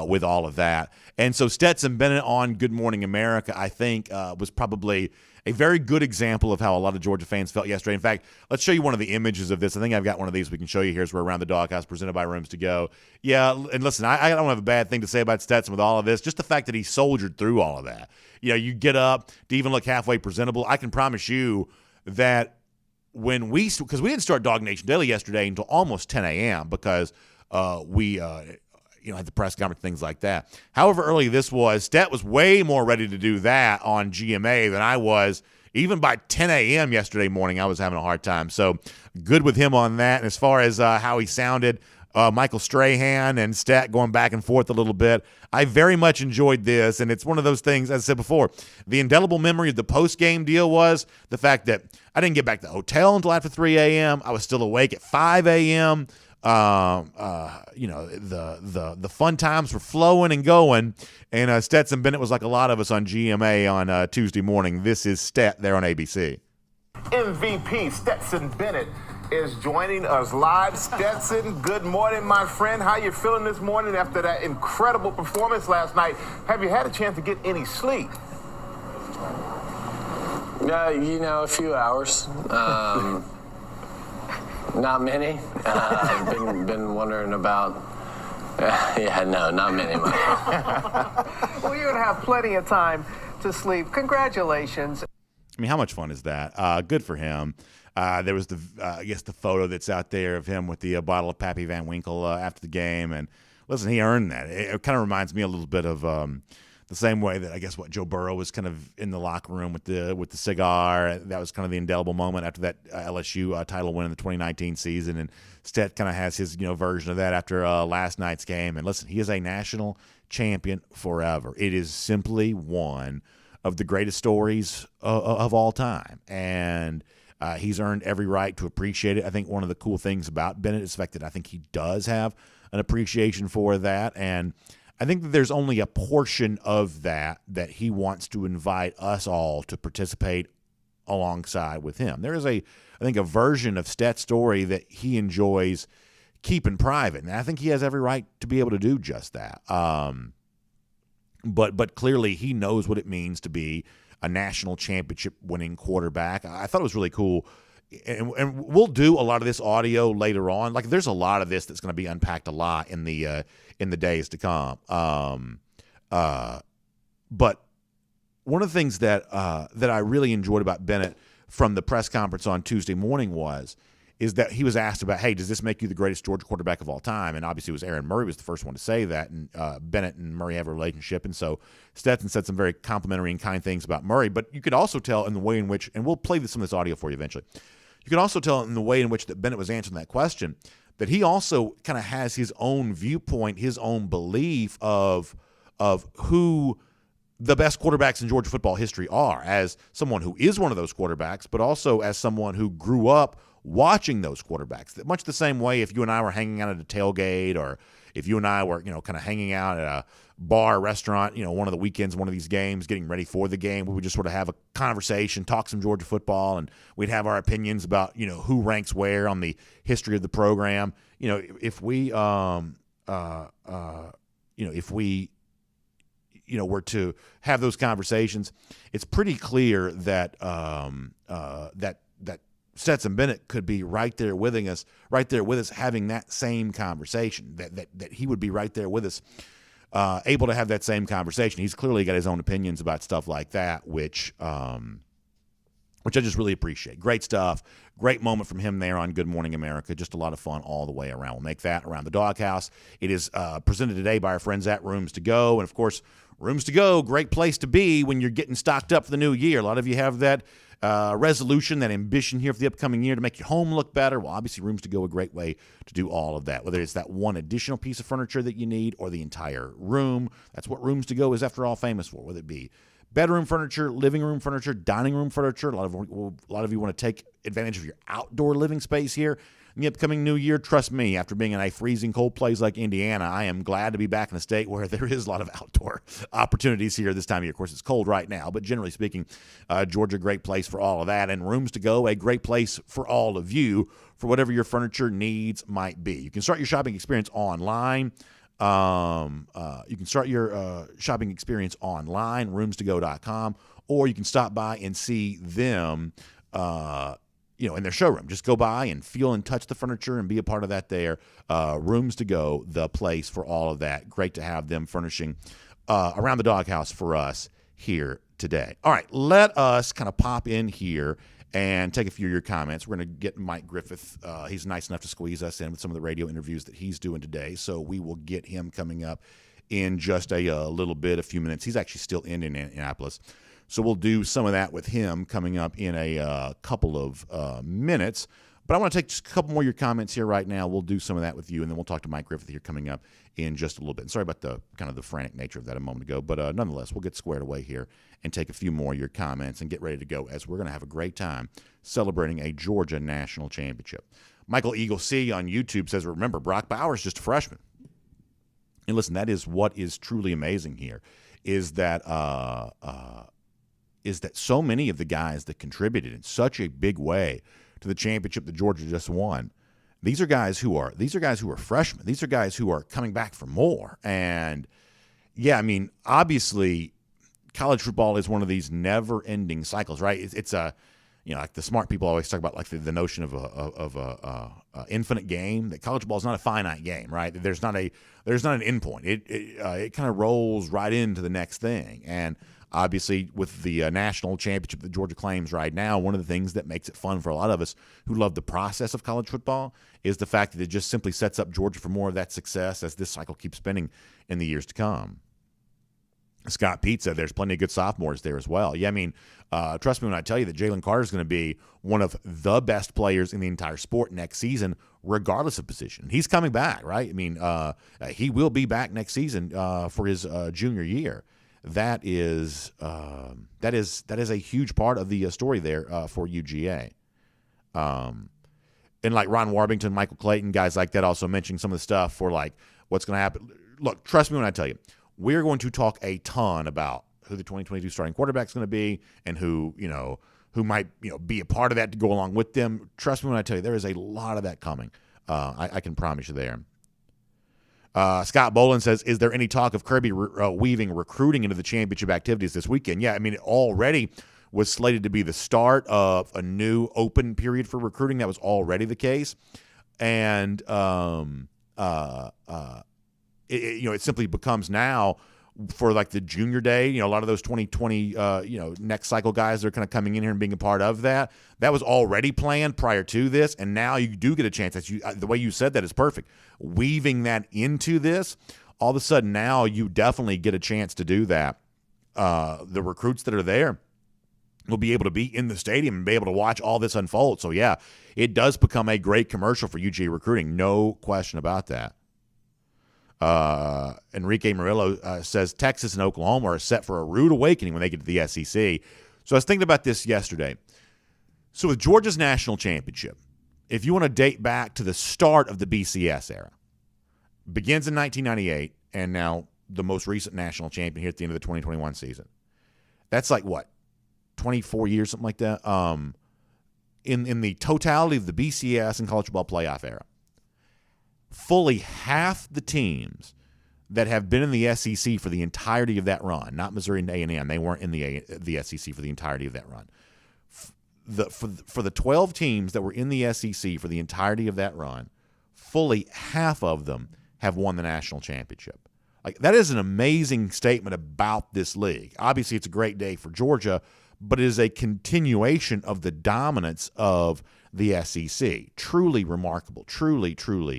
with all of that. And so Stetson Bennett on Good Morning America, I think, was probably a very good example of how a lot of Georgia fans felt yesterday. In fact, let's show you one of the images of this. I think I've got one of these we can show you here as we're around the doghouse, presented by Rooms to Go. Yeah, and listen, I don't have a bad thing to say about Stetson with all of this. Just the fact that he soldiered through all of that. You get up to even look halfway presentable. I can promise you that because we didn't start DawgNation Daily yesterday until almost 10 a.m. because we had the press conference, things like that. However early this was, Stet was way more ready to do that on GMA than I was. Even by 10 a.m. yesterday morning, I was having a hard time. So good with him on that. And as far as how he sounded, Michael Strahan and Stet going back and forth a little bit, I very much enjoyed this. And it's one of those things, as I said before, the indelible memory of the post-game deal was the fact that I didn't get back to the hotel until after 3 a.m. I was still awake at 5 a.m., the fun times were flowing and going, and Stetson Bennett was like a lot of us on GMA on Tuesday morning. This is Stet there on ABC. MVP Stetson Bennett is joining us live. Stetson, good morning, my friend. How you feeling this morning after that incredible performance last night? Have you had a chance to get any sleep? A few hours. Not many. Been wondering about. Not many. Well, you're gonna have plenty of time to sleep. Congratulations. How much fun is that? Good for him. There was the photo that's out there of him with the bottle of Pappy Van Winkle after the game, and listen, he earned that. It kind of reminds me a little bit of the same way that I guess what Joe Burrow was kind of in the locker room with the cigar. That was kind of the indelible moment after that LSU title win in the 2019 season. And Stet kind of has his version of that after last night's game. And listen, he is a national champion forever. It is simply one of the greatest stories of all time. And he's earned every right to appreciate it. I think one of the cool things about Bennett is the fact that I think he does have an appreciation for that. And I think that there's only a portion of that he wants to invite us all to participate alongside with him. There is I think a version of Stet's story that he enjoys keeping private, and I think he has every right to be able to do just that. But clearly he knows what it means to be a national championship winning quarterback. I thought it was really cool. And we'll do a lot of this audio later on. Like, there's a lot of this that's going to be unpacked a lot in the days to come. But one of the things that I really enjoyed about Bennett from the press conference on Tuesday morning is that he was asked about, hey, does this make you the greatest Georgia quarterback of all time? And obviously it was Aaron Murray was the first one to say that, and Bennett and Murray have a relationship. And so Stetson said some very complimentary and kind things about Murray. But you could also tell in the way in which, and we'll play some of this audio for you eventually, you can also tell in the way in which that Bennett was answering that question that he also kind of has his own viewpoint, his own belief of who the best quarterbacks in Georgia football history are, as someone who is one of those quarterbacks, but also as someone who grew up watching those quarterbacks. Much the same way if you and I were hanging out at a tailgate, or if you and I were, kind of hanging out at a bar, restaurant, one of the weekends, one of these games, getting ready for the game, we would just sort of have a conversation, talk some Georgia football, and we'd have our opinions about, who ranks where on the history of the program. If we were to have those conversations, it's pretty clear that that Stetson Bennett could be right there with us, having that same conversation. That he would be right there with us, able to have that same conversation. He's clearly got his own opinions about stuff like that, which I just really appreciate. Great stuff. Great moment from him there on Good Morning America. Just a lot of fun all the way around. We'll make that around the Doghouse. It is presented today by our friends at Rooms to Go. And, of course, Rooms to Go, great place to be when you're getting stocked up for the new year. A lot of you have that resolution, that ambition here for the upcoming year to make your home look better. Well, obviously, Rooms to Go, a great way to do all of that. Whether it's that one additional piece of furniture that you need or the entire room, that's what Rooms to Go is, after all, famous for. Whether it be bedroom furniture, living room furniture, dining room furniture. A lot of you want to take advantage of your outdoor living space here in the upcoming new year. Trust me, after being in a freezing cold place like Indiana, I am glad to be back in a state where there is a lot of outdoor opportunities here this time of year. Of course, it's cold right now, but generally speaking, Georgia, great place for all of that. And Rooms to Go, a great place for all of you for whatever your furniture needs might be. You can start your shopping experience online. roomstogo.com, or you can stop by and see them, in their showroom. Just go by and feel and touch the furniture and be a part of that there. Rooms to Go, the place for all of that. Great to have them furnishing around the Doghouse for us here today. All right, let us kind of pop in here and take a few of your comments. We're going to get Mike Griffith. He's nice enough to squeeze us in with some of the radio interviews that he's doing today, so we will get him coming up in just a little bit, a few minutes. He's actually still in Indianapolis, so we'll do some of that with him coming up in a couple of minutes. But I want to take just a couple more of your comments here right now. We'll do some of that with you, and then we'll talk to Mike Griffith here coming up in just a little bit. And sorry about the kind of the frantic nature of that a moment ago, but nonetheless, we'll get squared away here and take a few more of your comments and get ready to go, as we're going to have a great time celebrating a Georgia national championship. Michael Eagle C on YouTube says, remember, Brock Bowers just a freshman. And listen, that is what is truly amazing here, is that so many of the guys that contributed in such a big way to the championship that Georgia just won, these are guys who are freshmen. These are guys who are coming back for more. And yeah, I mean, obviously, college football is one of these never-ending cycles, right? It's a, like the smart people always talk about, like the notion of a infinite game. That college football is not a finite game, right? There's not an end point. It kind of rolls right into the next thing. And obviously, with the national championship that Georgia claims right now, one of the things that makes it fun for a lot of us who love the process of college football is the fact that it just simply sets up Georgia for more of that success as this cycle keeps spinning in the years to come. Scott Pete said there's plenty of good sophomores there as well. Yeah, I mean, trust me when I tell you that Jalen Carter is going to be one of the best players in the entire sport next season, regardless of position. He's coming back, right? I mean, he will be back next season for his junior year. That is a huge part of the story there for UGA. And like Ron Warbington, Michael Clayton, guys like that also mentioning some of the stuff for like what's going to happen. look, trust me when I tell you, we're going to talk a ton about who the 2022 starting quarterback is going to be and who might be a part of that to go along with them. Trust me when I tell you, there is a lot of that coming. I can promise you there. Scott Boland says, is there any talk of Kirby weaving recruiting into the championship activities this weekend? Yeah, I mean, it already was slated to be the start of a new open period for recruiting. That was already the case. And it simply becomes now for like the junior day, a lot of those 2020, next cycle guys that are kind of coming in here and being a part of that. That was already planned prior to this, and now you do get a chance. The way you said that is perfect. Weaving that into this, all of a sudden now you definitely get a chance to do that. The recruits that are there will be able to be in the stadium and be able to watch all this unfold. So, yeah, it does become a great commercial for UGA recruiting. No question about that. Enrique Murillo says Texas and Oklahoma are set for a rude awakening when they get to the SEC. So I was thinking about this yesterday. So with Georgia's national championship, if you want to date back to the start of the BCS era, begins in 1998, and now the most recent national champion here at the end of the 2021 season. That's like what, 24 years, something like that. In the totality of the BCS and college football playoff era, fully half the teams that have been in the SEC for the entirety of that run, not Missouri and A&M, they weren't in the SEC for the entirety of that run. For the 12 teams that were in the SEC for the entirety of that run, fully half of them have won the national championship. Like, that is an amazing statement about this league. Obviously, it's a great day for Georgia, but it is a continuation of the dominance of the SEC. Truly remarkable. Truly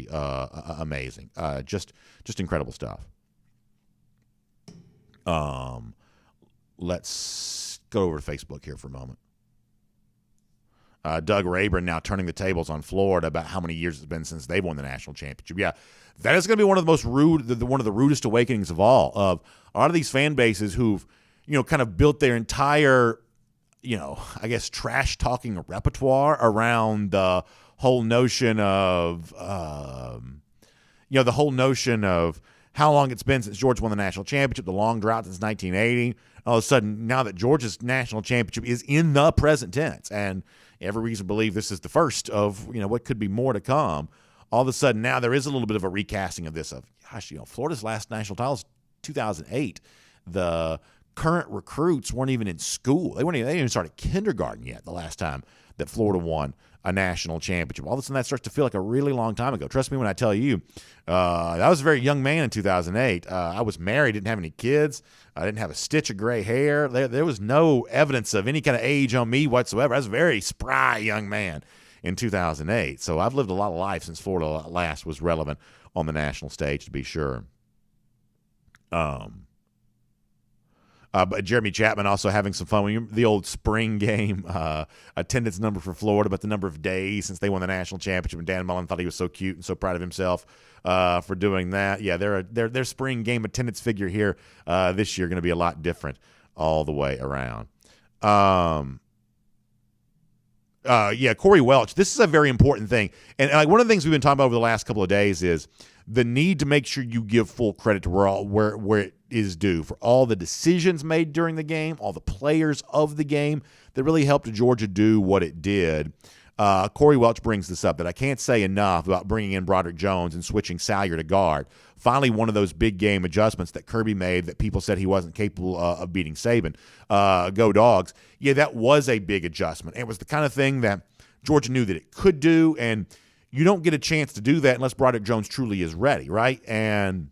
amazing. Just incredible stuff. Let's go over to Facebook here for a moment. Doug Rayburn now turning the tables on Florida about how many years it's been since they've won the national championship. Yeah, that is going to be one of the most one of the rudest awakenings of all. Of a lot of these fan bases who've, kind of built their entire, I guess, trash talking repertoire around the whole notion of, the whole notion of how long it's been since Georgia won the national championship, the long drought since 1980. All of a sudden, now that Georgia's national championship is in the present tense, and every reason to believe this is the first of, what could be more to come. All of a sudden, now there is a little bit of a recasting of this. Of, gosh, Florida's last national title is 2008. The current recruits weren't even in school. They didn't even start kindergarten yet the last time that Florida won a national championship. All of a sudden, that starts to feel like a really long time ago. Trust me when I tell you, I was a very young man in 2008. I was married, didn't have any kids. I didn't have a stitch of gray hair. There was no evidence of any kind of age on me whatsoever. I was a very spry young man in 2008. So I've lived a lot of life since Florida last was relevant on the national stage, to be sure. But Jeremy Chapman also having some fun. The old spring game attendance number for Florida, but the number of days since they won the national championship, and Dan Mullen thought he was so cute and so proud of himself for doing that. Yeah, their spring game attendance figure here this year going to be a lot different all the way around. Corey Welch. This is a very important thing, and like one of the things we've been talking about over the last couple of days is the need to make sure you give full credit to where it is due for all the decisions made during the game, all the players of the game that really helped Georgia do what it did. Corey Welch brings this up that I can't say enough about bringing in Broderick Jones and switching Salyer to guard. Finally, one of those big game adjustments that Kirby made that people said he wasn't capable of beating Saban. Go Dogs. Yeah, that was a big adjustment. It was the kind of thing that Georgia knew that it could do, and you don't get a chance to do that unless Broderick Jones truly is ready, right? And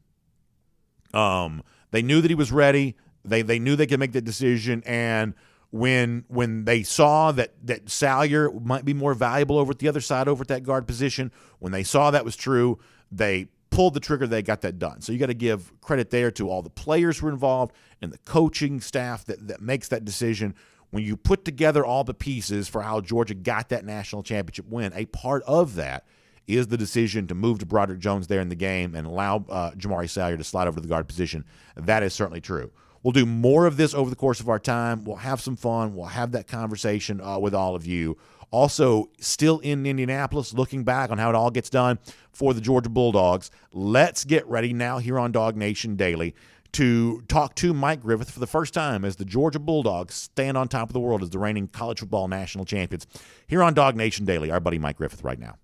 they knew that he was ready. They knew they could make that decision, and when they saw that Salyer might be more valuable over at the other side, over at that guard position, when they saw that was true, they pulled the trigger. They got that done. So you got to give credit there to all the players who were involved and the coaching staff that makes that decision. When you put together all the pieces for how Georgia got that national championship win, a part of that is the decision to move to Broderick Jones there in the game and allow Jamari Salyer to slide over to the guard position. That is certainly true. We'll do more of this over the course of our time. We'll have some fun. We'll have that conversation with all of you Also, still in Indianapolis, looking back on how it all gets done for the Georgia Bulldogs. Let's get ready now here on DawgNation Daily to talk to Mike Griffith for the first time as the Georgia Bulldogs stand on top of the world as the reigning college football national champions. Here on DawgNation Daily, our buddy Mike Griffith right now.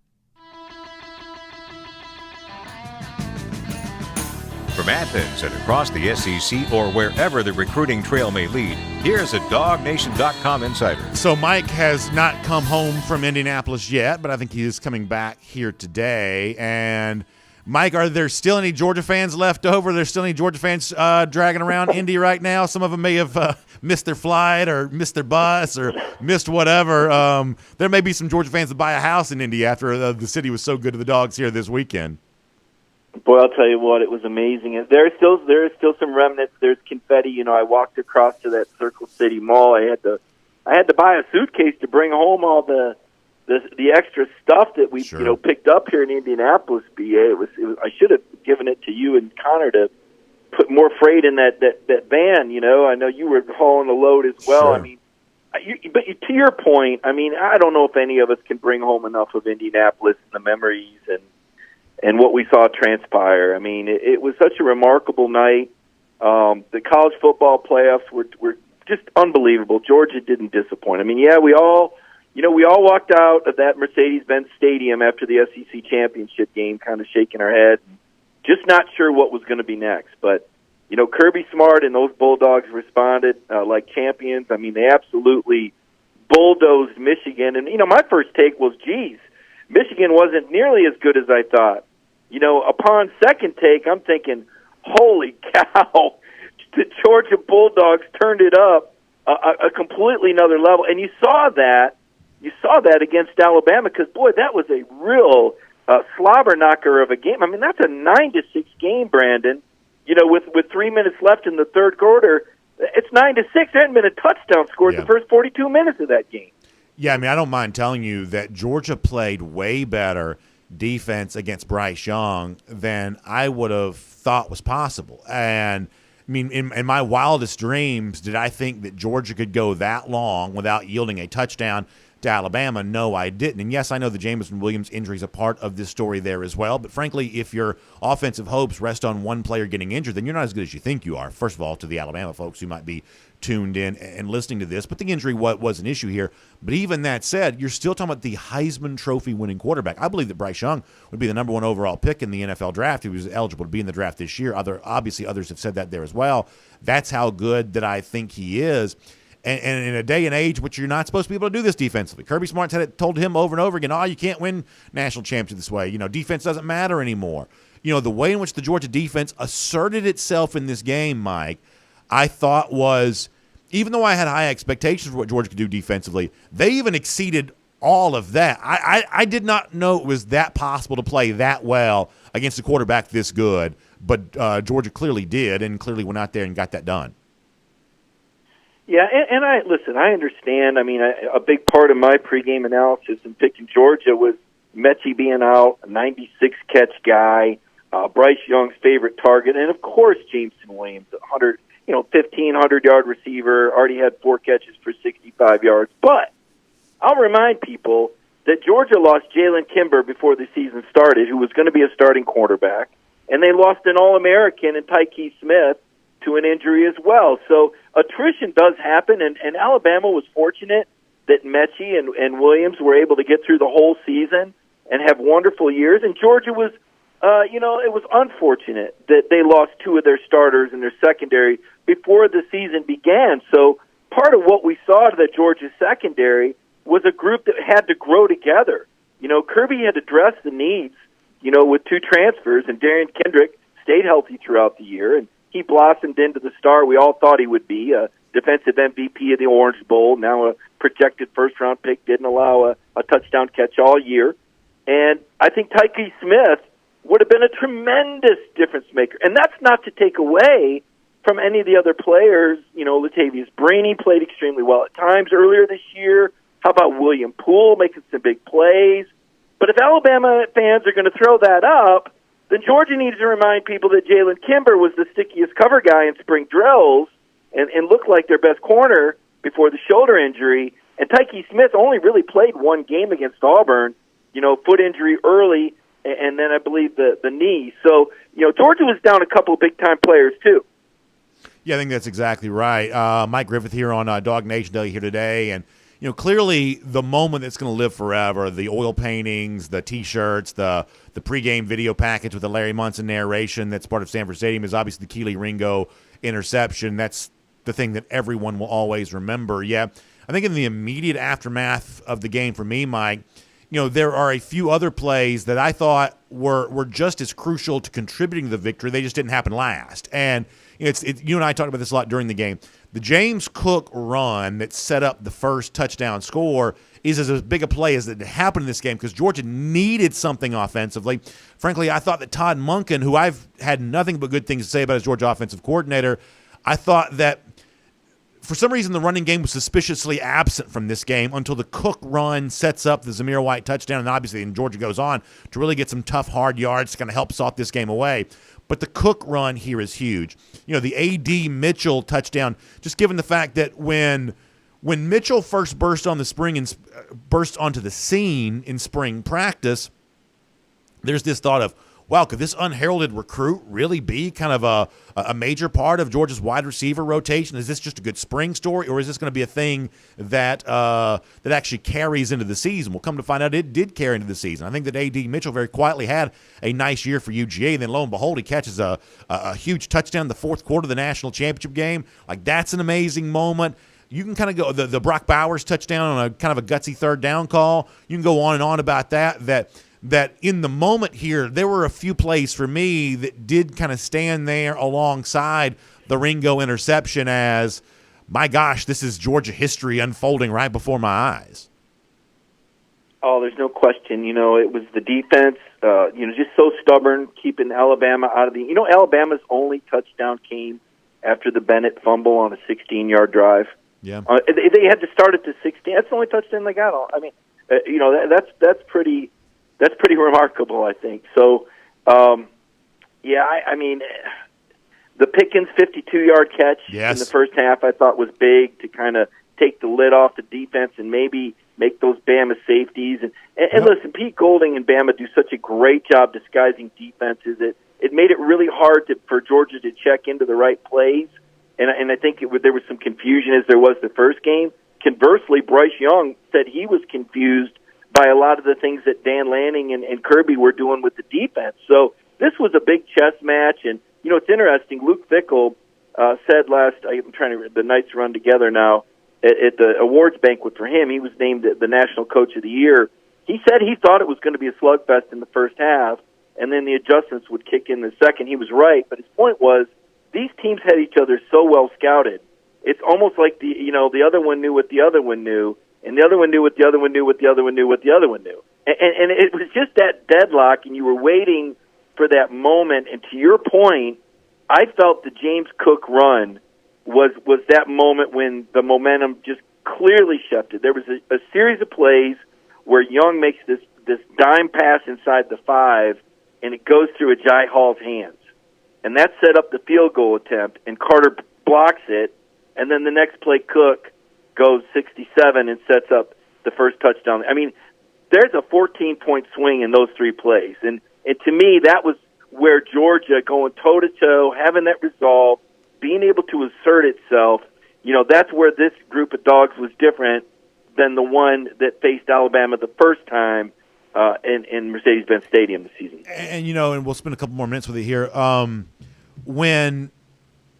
From Athens and across the SEC or wherever the recruiting trail may lead, here's a DawgNation.com insider. So Mike has not come home from Indianapolis yet, but I think he is coming back here today. And Mike, are there still any Georgia fans left over? Are there still any Georgia fans dragging around Indy right now? Some of them may have missed their flight or missed their bus or missed whatever. There may be some Georgia fans that buy a house in Indy after the city was so good to the Dogs here this weekend. Boy, I'll tell you what, it was amazing. There is still some remnants. There's confetti. You know, I walked across to that Circle City Mall. I had to buy a suitcase to bring home all the extra stuff that we picked up here in Indianapolis. BA, it was I should have given it to you and Connor to put more freight in that van. You know, I know you were hauling a load as well. Sure. I mean, but to your point, I mean, I don't know if any of us can bring home enough of Indianapolis and the memories and what we saw transpire. I mean, it was such a remarkable night. The college football playoffs were just unbelievable. Georgia didn't disappoint. I mean, yeah, we all walked out of that Mercedes-Benz Stadium after the SEC championship game, kind of shaking our head, just not sure what was going to be next. But you know, Kirby Smart and those Bulldogs responded like champions. I mean, they absolutely bulldozed Michigan. And you know, my first take was, geez, Michigan wasn't nearly as good as I thought. You know, upon second take, I'm thinking, holy cow, the Georgia Bulldogs turned it up a completely another level. And you saw that against Alabama because, boy, that was a real slobber knocker of a game. I mean, that's a 9-6 game, Brandon. You know, with 3 minutes left in the third quarter, it's 9-6. There hadn't been a touchdown scored the first 42 minutes of that game. Yeah, I mean, I don't mind telling you that Georgia played way better defense against Bryce Young than I would have thought was possible. And, I mean, in my wildest dreams, did I think that Georgia could go that long without yielding a touchdown to Alabama? No, I didn't. And, yes, I know the Jameson Williams injury is a part of this story there as well. But, frankly, if your offensive hopes rest on one player getting injured, then you're not as good as you think you are, first of all, to the Alabama folks who might be tuned in and listening to this. But the injury was an issue here. But even that said, you're still talking about the Heisman Trophy winning quarterback. I believe that Bryce Young would be the number one overall pick in the NFL draft. He was eligible to be in the draft this year. Obviously, others have said that there as well. That's how good that I think he is. And in a day and age which you're not supposed to be able to do this defensively. Kirby Smart had told him over and over again, you can't win national championships this way. You know, defense doesn't matter anymore. You know, the way in which the Georgia defense asserted itself in this game, Mike, I thought was, even though I had high expectations for what Georgia could do defensively, they even exceeded all of that. I did not know it was that possible to play that well against a quarterback this good, but Georgia clearly did and clearly went out there and got that done. Yeah, and I understand. I mean, a big part of my pregame analysis in picking Georgia was Mechie being out, a 96-catch guy, Bryce Young's favorite target, and of course Jameson Williams, 1,500-yard receiver, already had 4 catches for 65 yards. But I'll remind people that Georgia lost Jalen Kimber before the season started, who was going to be a starting quarterback, and they lost an All-American in Tyke Smith to an injury as well. So attrition does happen, and Alabama was fortunate that Mechie and Williams were able to get through the whole season and have wonderful years, and Georgia was it was unfortunate that they lost 2 of their starters in their secondary before the season began. So part of what we saw to the Georgia secondary was a group that had to grow together. You know, Kirby had addressed the needs, with 2 transfers, and Darian Kendrick stayed healthy throughout the year, and he blossomed into the star we all thought he would be, a defensive MVP of the Orange Bowl, now a projected first-round pick, didn't allow a touchdown catch all year. And I think Tyke Smith would have been a tremendous difference maker. And that's not to take away from any of the other players. Latavius Brainey played extremely well at times earlier this year. How about William Poole making some big plays? But if Alabama fans are going to throw that up, then Georgia needs to remind people that Jalen Kimber was the stickiest cover guy in spring drills and looked like their best corner before the shoulder injury. And Tyke Smith only really played one game against Auburn, foot injury early, and then I believe the knee. So, Georgia was down a couple of big-time players too. Yeah, I think that's exactly right. Mike Griffith here on DawgNation Daily here today, and clearly the moment that's going to live forever, the oil paintings, the T-shirts, the pregame video package with the Larry Munson narration that's part of Sanford Stadium is obviously the Keely Ringo interception. That's the thing that everyone will always remember. Yeah, I think in the immediate aftermath of the game for me, Mike, there are a few other plays that I thought were just as crucial to contributing to the victory. They just didn't happen last. And you and I talked about this a lot during the game. The James Cook run that set up the first touchdown score is as big a play as it happened in this game because Georgia needed something offensively. Frankly, I thought that Todd Monken, who I've had nothing but good things to say about as Georgia offensive coordinator, I thought that for some reason the running game was suspiciously absent from this game until the Cook run sets up the Zamir White touchdown, and obviously Georgia goes on to really get some tough, hard yards to kind of help salt this game away. But the Cook run here is huge. The A.D. Mitchell touchdown, just given the fact that when Mitchell first burst onto the scene in spring practice, there's this thought of, wow, could this unheralded recruit really be kind of a major part of Georgia's wide receiver rotation? Is this just a good spring story, or is this going to be a thing that actually carries into the season? We'll come to find out it did carry into the season. I think that A.D. Mitchell very quietly had a nice year for UGA, and then lo and behold, he catches a huge touchdown in the fourth quarter of the national championship game. Like, that's an amazing moment. You can kind of go the Brock Bowers touchdown on a kind of a gutsy third down call. You can go on and on about that in the moment here, there were a few plays for me that did kind of stand there alongside the Ringo interception as, my gosh, this is Georgia history unfolding right before my eyes. Oh, there's no question. It was the defense, just so stubborn, keeping Alabama out of the – Alabama's only touchdown came after the Bennett fumble on a 16-yard drive. Yeah. They had to start at the 16. That's the only touchdown they got. I mean, that's pretty – that's pretty remarkable, I think. So, I mean, the Pickens 52-yard catch in the first half I thought was big to kind of take the lid off the defense and maybe make those Bama safeties. And listen, Pete Golding and Bama do such a great job disguising defenses. It made it really hard for Georgia to check into the right plays. And I think there was some confusion as there was the first game. Conversely, Bryce Young said he was confused by a lot of the things that Dan Lanning and Kirby were doing with the defense. So this was a big chess match. And, it's interesting. Luke Fickell said the nights run together now, at the awards banquet for him, he was named the National Coach of the Year. He said he thought it was going to be a slugfest in the first half, and then the adjustments would kick in the second. He was right, but his point was these teams had each other so well scouted. It's almost like the other one knew what the other one knew, and the other one knew what the other one knew, what the other one knew, what the other one knew. And it was just that deadlock, and you were waiting for that moment. And to your point, I felt the James Cook run was that moment when the momentum just clearly shifted. There was a series of plays where Young makes this dime pass inside the 5, and it goes through Ajay Hall's hands. And that set up the field goal attempt, and Carter blocks it, and then the next play, Cook goes 67 and sets up the first touchdown. I mean, there's a 14-point swing in those 3 plays. And to me, that was where Georgia going toe-to-toe, having that resolve, being able to assert itself, that's where this group of dogs was different than the one that faced Alabama the first time in Mercedes-Benz Stadium this season. And we'll spend a couple more minutes with it here.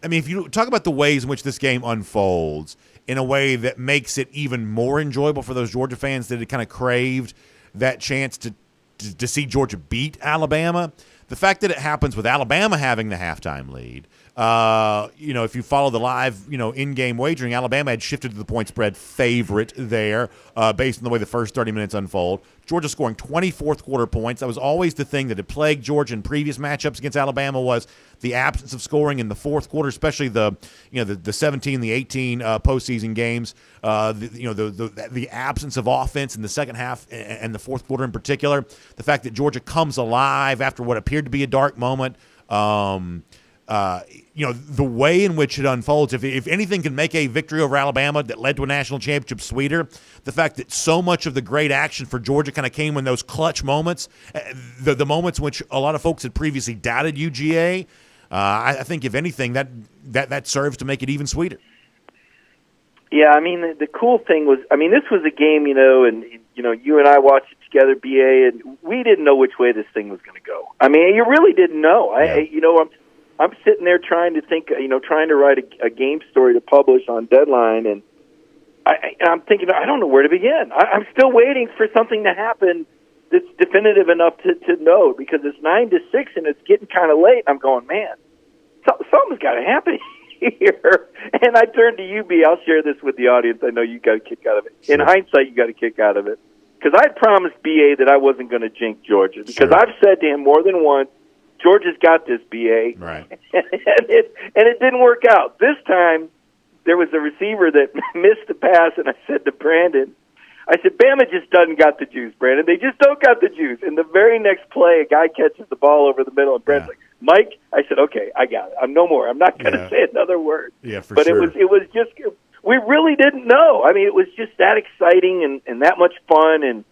If you talk about the ways in which this game unfolds in a way that makes it even more enjoyable for those Georgia fans that had kind of craved that chance to see Georgia beat Alabama, the fact that it happens with Alabama having the halftime lead, if you follow the live, in-game wagering, Alabama had shifted to the point spread favorite there based on the way the first 30 minutes unfold. Georgia scoring 20 fourth-quarter points. That was always the thing that had plagued Georgia in previous matchups against Alabama was the absence of scoring in the fourth quarter, especially the 17, the 18 postseason games. The absence of offense in the second half and the fourth quarter in particular. The fact that Georgia comes alive after what appeared to be a dark moment. the way in which it unfolds, if anything can make a victory over Alabama that led to a national championship sweeter, the fact that so much of the great action for Georgia kind of came in those clutch moments, the moments in which a lot of folks had previously doubted UGA, I think if anything that serves to make it even sweeter. Yeah, I mean, the cool thing was, I mean, this was a game, and you and I watched it together, BA, and we didn't know which way this thing was going to go. I mean, you really didn't know. Yeah. I'm sitting there trying to think, trying to write a game story to publish on deadline, and I'm thinking, I don't know where to begin. I'm still waiting for something to happen that's definitive enough to know, because it's 9-6 and it's getting kind of late. I'm going, man, something's got to happen here. And I turned to you, B. I'll share this with the audience. I know you got a kick out of it. Sure. In hindsight, you got a kick out of it. Because I promised BA that I wasn't going to jinx Georgia. Because Sure. I've said to him more than once, Georgia's got this, BA. Right. and it didn't work out. This time, there was a receiver that missed the pass, and I said to Brandon, I said, Bama just doesn't got the juice, Brandon. They just don't got the juice. And the very next play, a guy catches the ball over the middle, and Brandon's like, Mike, I said, okay, I got it. I'm no more. I'm not going to say another word. Yeah, for but sure. it was just, we really didn't know. I mean, it was just that exciting and that much fun, and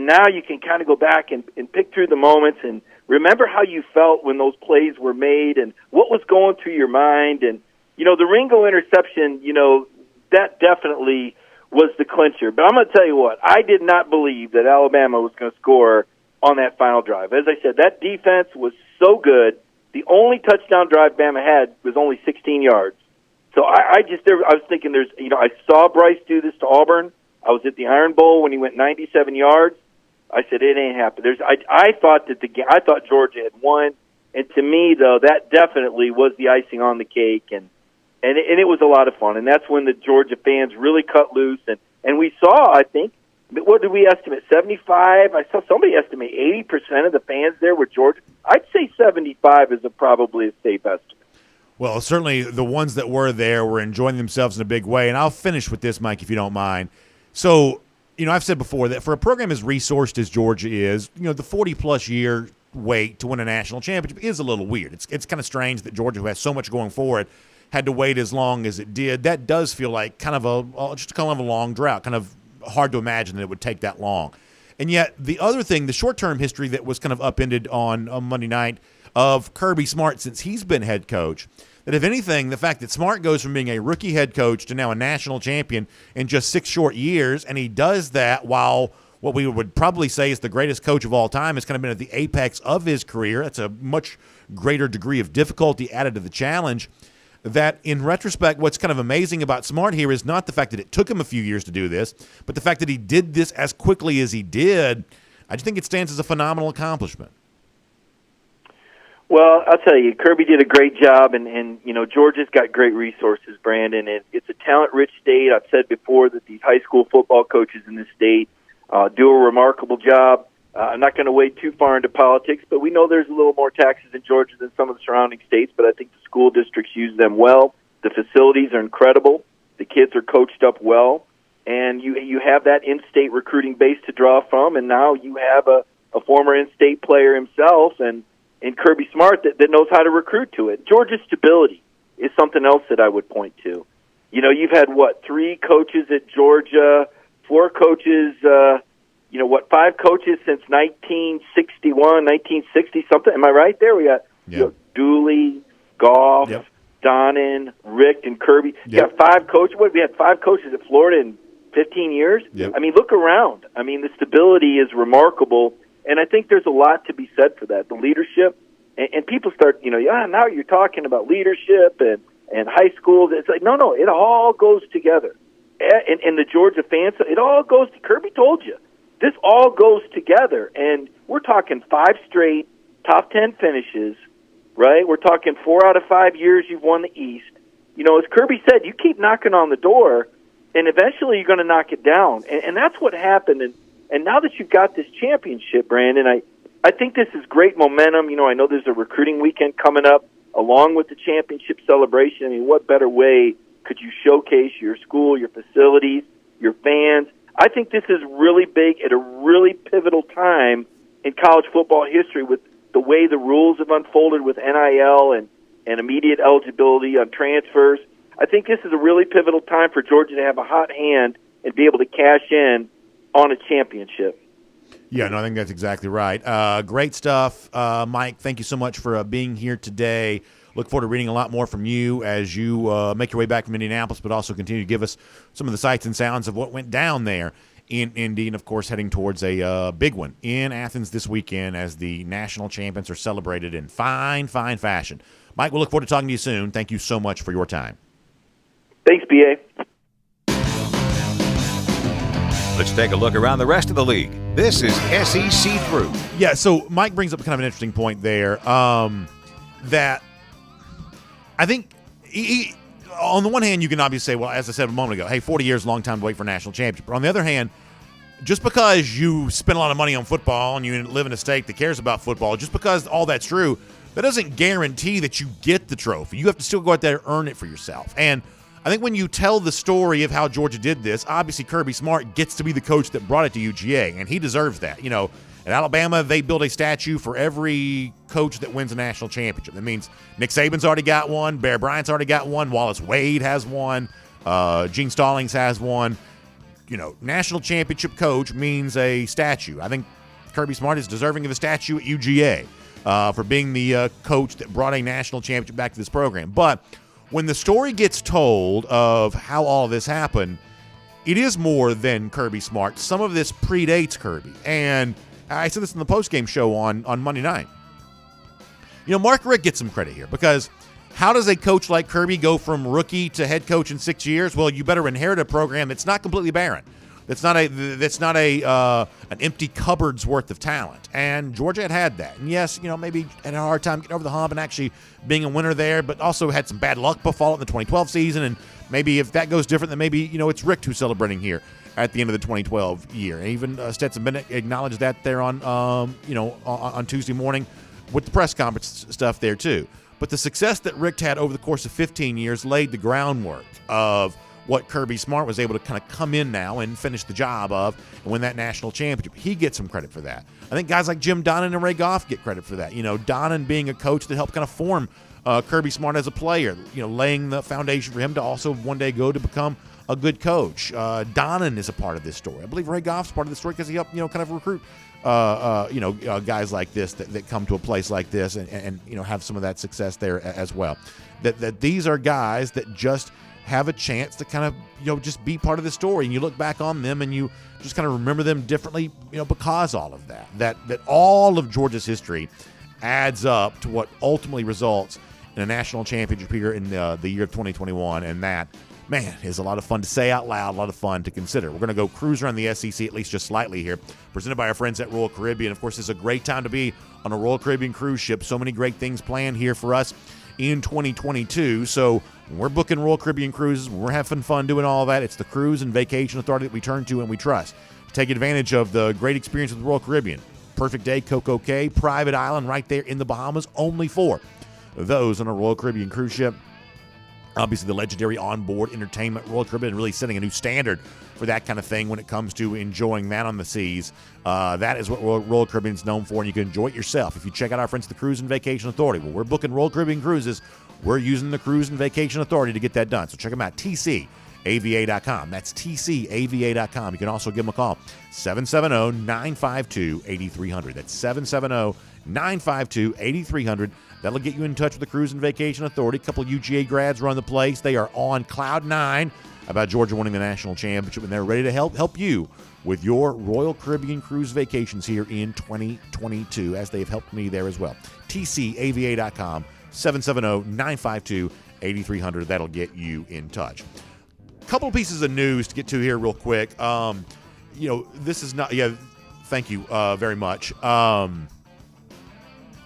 now you can kind of go back and pick through the moments and remember how you felt when those plays were made and what was going through your mind. And, the Ringo interception, that definitely was the clincher. But I'm going to tell you what, I did not believe that Alabama was going to score on that final drive. As I said, that defense was so good. The only touchdown drive Bama had was only 16 yards. So I was thinking I saw Bryce do this to Auburn. I was at the Iron Bowl when he went 97 yards. I said, it ain't happening. I thought Georgia had won. And to me, though, that definitely was the icing on the cake. And it was a lot of fun. And that's when the Georgia fans really cut loose. And we saw, I think, what did we estimate, 75? I saw somebody estimate 80% of the fans there were Georgia. I'd say 75 is probably a safe estimate. Well, certainly the ones that were there were enjoying themselves in a big way. And I'll finish with this, Mike, if you don't mind. So, I've said before that for a program as resourced as Georgia is, the 40-plus year wait to win a national championship is a little weird. It's kind of strange that Georgia, who has so much going for it, had to wait as long as it did. That does feel like kind of a long drought, kind of hard to imagine that it would take that long. And yet the other thing, the short-term history that was kind of upended on Monday night of Kirby Smart since he's been head coach, that if anything, the fact that Smart goes from being a rookie head coach to now a national champion in just 6 short years, and he does that while what we would probably say is the greatest coach of all time has kind of been at the apex of his career. That's a much greater degree of difficulty added to the challenge. That in retrospect, what's kind of amazing about Smart here is not the fact that it took him a few years to do this, but the fact that he did this as quickly as he did. I just think it stands as a phenomenal accomplishment. Well, I'll tell you, Kirby did a great job, and Georgia's got great resources, Brandon. And it's a talent-rich state. I've said before that these high school football coaches in this state do a remarkable job. I'm not going to wade too far into politics, but we know there's a little more taxes in Georgia than some of the surrounding states, but I think the school districts use them well. The facilities are incredible. The kids are coached up well. And you have that in-state recruiting base to draw from, and now you have a former in-state player himself and Kirby Smart that knows how to recruit to it. Georgia's stability is something else that I would point to. You've had, 3 coaches at Georgia, 4 coaches, 5 coaches since 1961, 1960 something. Am I right there? We got Dooley, Goff, Donnan, Rick, and Kirby. You got 5 coaches. We had 5 coaches at Florida in 15 years. Yep. I mean, look around. I mean, the stability is remarkable, and I think there's a lot to be said for that. The leadership, and people start, now you're talking about leadership and high schools. It's like, no, it all goes together. And the Georgia fans, it all goes to, Kirby told you, this all goes together, and we're talking 5 straight top 10 finishes, right? We're talking 4 out of 5 years you've won the East. As Kirby said, you keep knocking on the door, and eventually you're going to knock it down. And that's what happened. And now that you've got this championship, Brandon, I think this is great momentum. I know there's a recruiting weekend coming up along with the championship celebration. I mean, what better way could you showcase your school, your facilities, your fans? I think this is really big at a really pivotal time in college football history with the way the rules have unfolded with NIL and and immediate eligibility on transfers. I think this is a really pivotal time for Georgia to have a hot hand and be able to cash in on a championship. Yeah, no, I think that's exactly right. Great stuff. Mike, thank you so much for being here today. Look forward to reading a lot more from you as you make your way back from Indianapolis, but also continue to give us some of the sights and sounds of what went down there in Indy, and, of course, heading towards a big one in Athens this weekend as the national champions are celebrated in fine fashion. Mike, we'll look forward to talking to you soon. Thank you so much for your time. Thanks, B.A. Let's take a look around the rest of the league. This is SEC Through. Yeah, so Mike brings up kind of an interesting point there that I think on the one hand, you can obviously say, well, as I said a moment ago, hey, 40 years, long time to wait for a national championship. But on the other hand, just because you spend a lot of money on football and you live in a state that cares about football, just because all that's true, that doesn't guarantee that you get the trophy. You have to still go out there and earn it for yourself. And I think when you tell the story of how Georgia did this, obviously Kirby Smart gets to be the coach that brought it to UGA, and he deserves that. You know, at Alabama, they build a statue for every coach that wins a national championship. That means Nick Saban's already got one, Bear Bryant's already got one, Wallace Wade has one, Gene Stallings has one. You know, national championship coach means a statue. I think Kirby Smart is deserving of a statue at UGA for being the coach that brought a national championship back to this program. But when the story gets told of how all of this happened, it is more than Kirby Smart. Some of this predates Kirby. And I said this in the postgame show on Monday night. You know, Mark Richt gets some credit here because how does a coach like Kirby go from rookie to head coach in 6 years? Well, you better inherit a program that's not completely barren. That's not an empty cupboard's worth of talent. And Georgia had that. And yes, you know, maybe had a hard time getting over the hump and actually being a winner there, but also had some bad luck befall in the 2012 season. And maybe if that goes different, then maybe, you know, it's Richt who's celebrating here at the end of the 2012 year. And even Stetson Bennett acknowledged that there on Tuesday morning with the press conference stuff there too. But the success that Richt had over the course of 15 years laid the groundwork of what Kirby Smart was able to kind of come in now and finish the job of and win that national championship. He gets some credit for that. I think guys like Jim Donnan and Ray Goff get credit for that. You know, Donnan being a coach that helped kind of form Kirby Smart as a player, you know, laying the foundation for him to also one day go to become a good coach. Donnan is a part of this story. I believe Ray Goff's part of the story because he helped, you know, kind of recruit guys like this that come to a place like this and you know, have some of that success there as well. That these are guys that just have a chance to kind of, you know, just be part of the story. And you look back on them and you just kind of remember them differently, you know, because all of that all of Georgia's history adds up to what ultimately results in a national championship here in the year of 2021. And that, man, is a lot of fun to say out loud, a lot of fun to consider. We're going to go cruise around the SEC, at least just slightly here, presented by our friends at Royal Caribbean. Of course, it's a great time to be on a Royal Caribbean cruise ship. So many great things planned here for us in 2022. So when we're booking Royal Caribbean cruises, when we're having fun doing all that, it's the cruise and vacation authority that we turn to and we trust to take advantage of the great experience with Royal Caribbean. Perfect day, Coco Cay, private island right there in the Bahamas, only for those on a Royal Caribbean cruise ship. Obviously, the legendary onboard entertainment, Royal Caribbean, really setting a new standard for that kind of thing when it comes to enjoying that on the seas. That is what Royal Caribbean is known for, and you can enjoy it yourself. If you check out our friends at the Cruise and Vacation Authority, well, we're booking Royal Caribbean cruises. We're using the Cruise and Vacation Authority to get that done. So check them out, tcava.com. That's tcava.com. You can also give them a call, 770-952-8300. That's 770-952-8300. That'll get you in touch with the Cruise and Vacation Authority. A couple of UGA grads run the place. They are on cloud nine about Georgia winning the national championship, and they're ready to help you with your Royal Caribbean cruise vacations here in 2022, as they've helped me there as well. tcava.com, 770-952-8300. That'll get you in touch. A couple of pieces of news to get to here real quick. This is not, thank you very much. A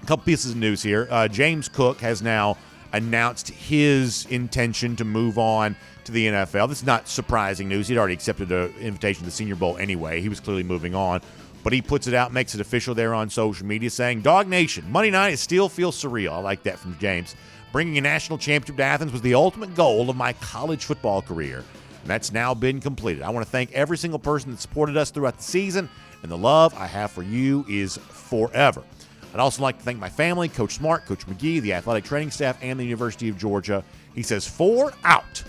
couple pieces of news here. James Cook has now announced his intention to move on to the NFL. This is not surprising news. He'd already accepted an invitation to the Senior Bowl anyway. He was clearly moving on. But he puts it out, makes it official there on social media, saying, DawgNation, Monday night, it still feels surreal. I like that from James. Bringing a national championship to Athens was the ultimate goal of my college football career. And that's now been completed. I want to thank every single person that supported us throughout the season, and the love I have for you is forever. I'd also like to thank my family, Coach Smart, Coach McGee, the athletic training staff, and the University of Georgia. He says 4 out.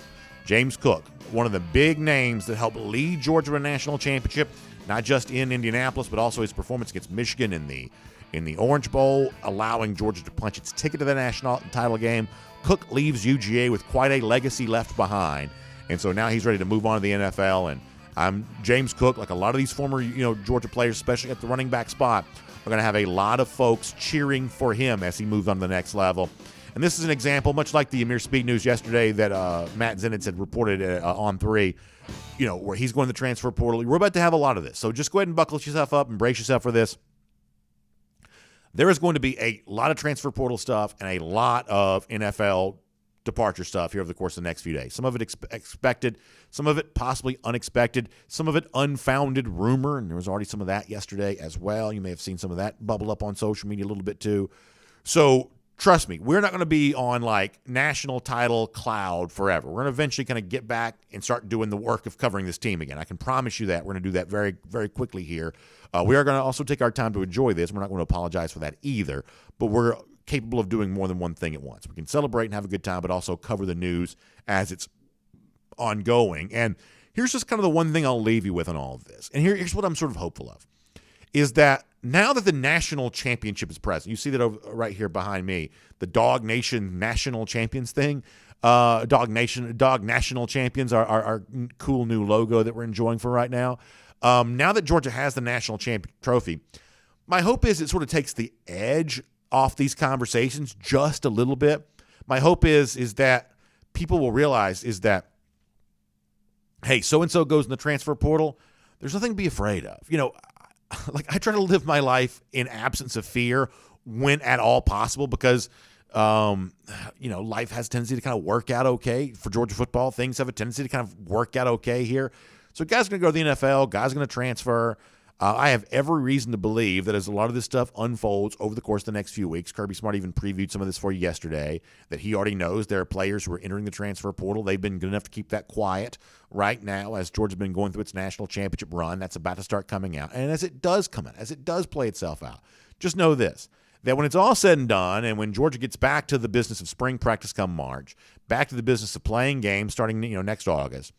James Cook, one of the big names that helped lead Georgia to a national championship, not just in Indianapolis, but also his performance against Michigan in the Orange Bowl, allowing Georgia to punch its ticket to the national title game. Cook leaves UGA with quite a legacy left behind, and so now he's ready to move on to the NFL. And James Cook, like a lot of these former Georgia players, especially at the running back spot, are going to have a lot of folks cheering for him as he moves on to the next level. And this is an example, much like the Amir Speed news yesterday that Matt Zenitz had reported on 3, where he's going to the transfer portal. We're about to have a lot of this. So just go ahead and buckle yourself up and brace yourself for this. There is going to be a lot of transfer portal stuff and a lot of NFL departure stuff here over the course of the next few days. Some of it expected, some of it possibly unexpected, some of it unfounded rumor, and there was already some of that yesterday as well. You may have seen some of that bubble up on social media a little bit too. So trust me, we're not going to be on like national title cloud forever. We're going to eventually kind of get back and start doing the work of covering this team again. I can promise you that. We're going to do that very, very quickly here. We are going to also take our time to enjoy this. We're not going to apologize for that either, but we're capable of doing more than one thing at once. We can celebrate and have a good time, but also cover the news as it's ongoing. And here's just kind of the one thing I'll leave you with on all of this. And here's what I'm sort of hopeful of, is that now that the national championship is present, you see that over, right here behind me, the DawgNation National Champions thing. Dog National Champions, our cool new logo that we're enjoying for right now. Now that Georgia has the national champion trophy, my hope is it sort of takes the edge off these conversations just a little bit. My hope is that people will realize is that, hey, so-and-so goes in the transfer portal. There's nothing to be afraid of. Like I try to live my life in absence of fear when at all possible because, life has a tendency to kind of work out okay. For Georgia football, things have a tendency to kind of work out okay here. So guys are going to go to the NFL. Guys are going to transfer. I have every reason to believe that as a lot of this stuff unfolds over the course of the next few weeks, Kirby Smart even previewed some of this for you yesterday, that he already knows there are players who are entering the transfer portal. They've been good enough to keep that quiet right now as Georgia's been going through its national championship run. That's about to start coming out. And as it does come out, as it does play itself out, just know this, that when it's all said and done and when Georgia gets back to the business of spring practice come March, back to the business of playing games starting next August,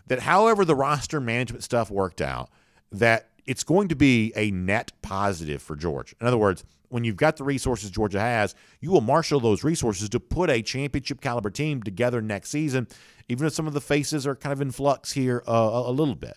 that however the roster management stuff worked out, that it's going to be a net positive for Georgia. In other words, when you've got the resources Georgia has, you will marshal those resources to put a championship caliber team together next season, even if some of the faces are kind of in flux here a little bit.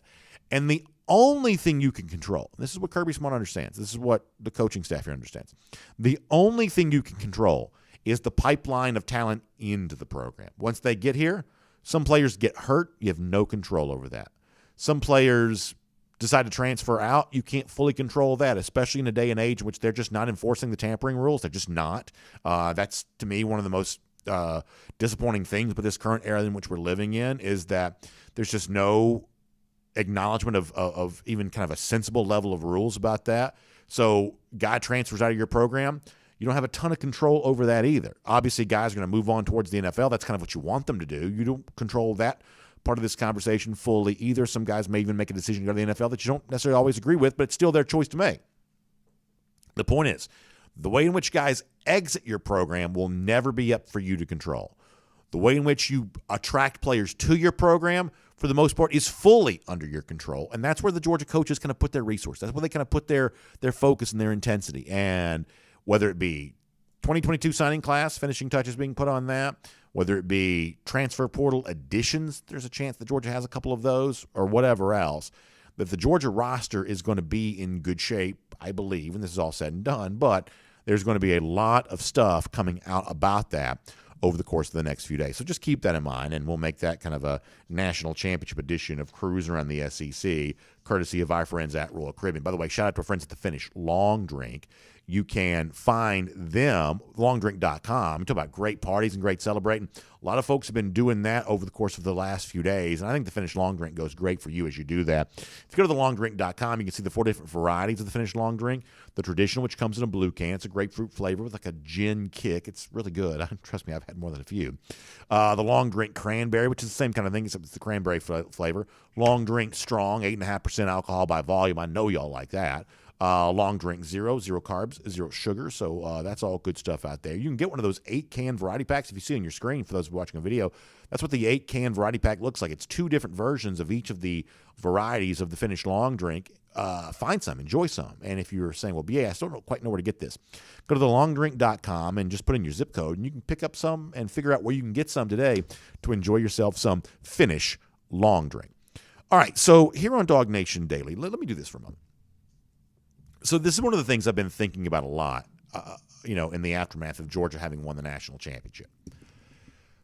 And the only thing you can control, this is what Kirby Smart understands, this is what the coaching staff here understands, the only thing you can control is the pipeline of talent into the program. Once they get here, some players get hurt, you have no control over that. Some players decide to transfer out, you can't fully control that, especially in a day and age in which they're just not enforcing the tampering rules. They're just not. That's, to me, one of the most disappointing things with this current era in which we're living in is that there's just no acknowledgement of even kind of a sensible level of rules about that. So guy transfers out of your program, you don't have a ton of control over that either. Obviously, guys are going to move on towards the NFL. That's kind of what you want them to do. You don't control that part of this conversation fully either. Some guys may even make a decision to go to the NFL that you don't necessarily always agree with, but it's still their choice to make. The point is, the way in which guys exit your program will never be up for you to control. The way in which you attract players to your program, for the most part, is fully under your control, and that's where the Georgia coaches kind of put their resources. That's where they kind of put their focus and their intensity. And whether it be 2022 signing class, finishing touches being put on that, whether it be transfer portal additions, there's a chance that Georgia has a couple of those, or whatever else, that the Georgia roster is going to be in good shape, I believe, and this is all said and done, but there's going to be a lot of stuff coming out about that over the course of the next few days. So just keep that in mind, and we'll make that kind of a national championship edition of Cruise Around the SEC, courtesy of our friends at Royal Caribbean. By the way, shout out to our friends at The Finish Long Drink. You can find them, longdrink.com. Talk about great parties and great celebrating. A lot of folks have been doing that over the course of the last few days, and I think the Finish Long Drink goes great for you as you do that. If you go to the longdrink.com, you can see the 4 different varieties of the Finish Long Drink. The traditional, which comes in a blue can. It's a grapefruit flavor with like a gin kick. It's really good. Trust me, I've had more than a few. The Long Drink Cranberry, which is the same kind of thing, except it's the cranberry flavor. Long Drink Strong, 8.5% alcohol by volume. I know y'all like that. Long drink, zero carbs, zero sugar. So that's all good stuff out there. You can get one of those 8-can variety packs. If you see on your screen, for those watching a video, that's what the 8-can variety pack looks like. It's 2 different versions of each of the varieties of the finished long drink. Find some, enjoy some. And if you're saying, well, BA, I still don't quite know where to get this, go to thelongdrink.com and just put in your zip code, and you can pick up some and figure out where you can get some today to enjoy yourself some Finnish long drink. All right, so here on DawgNation Daily, let me do this for a moment. So this is one of the things I've been thinking about a lot, in the aftermath of Georgia having won the national championship.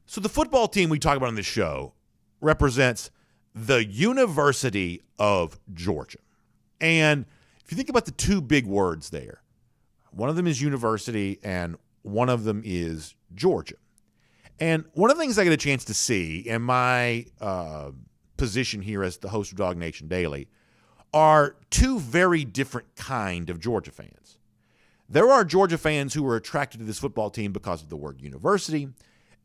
So the football team we talk about on this show represents the University of Georgia. And if you think about the 2 big words there, one of them is university and one of them is Georgia. And one of the things I get a chance to see in my position here as the host of DawgNation Daily are 2 very different kind of Georgia fans. There are Georgia fans who are attracted to this football team because of the word university,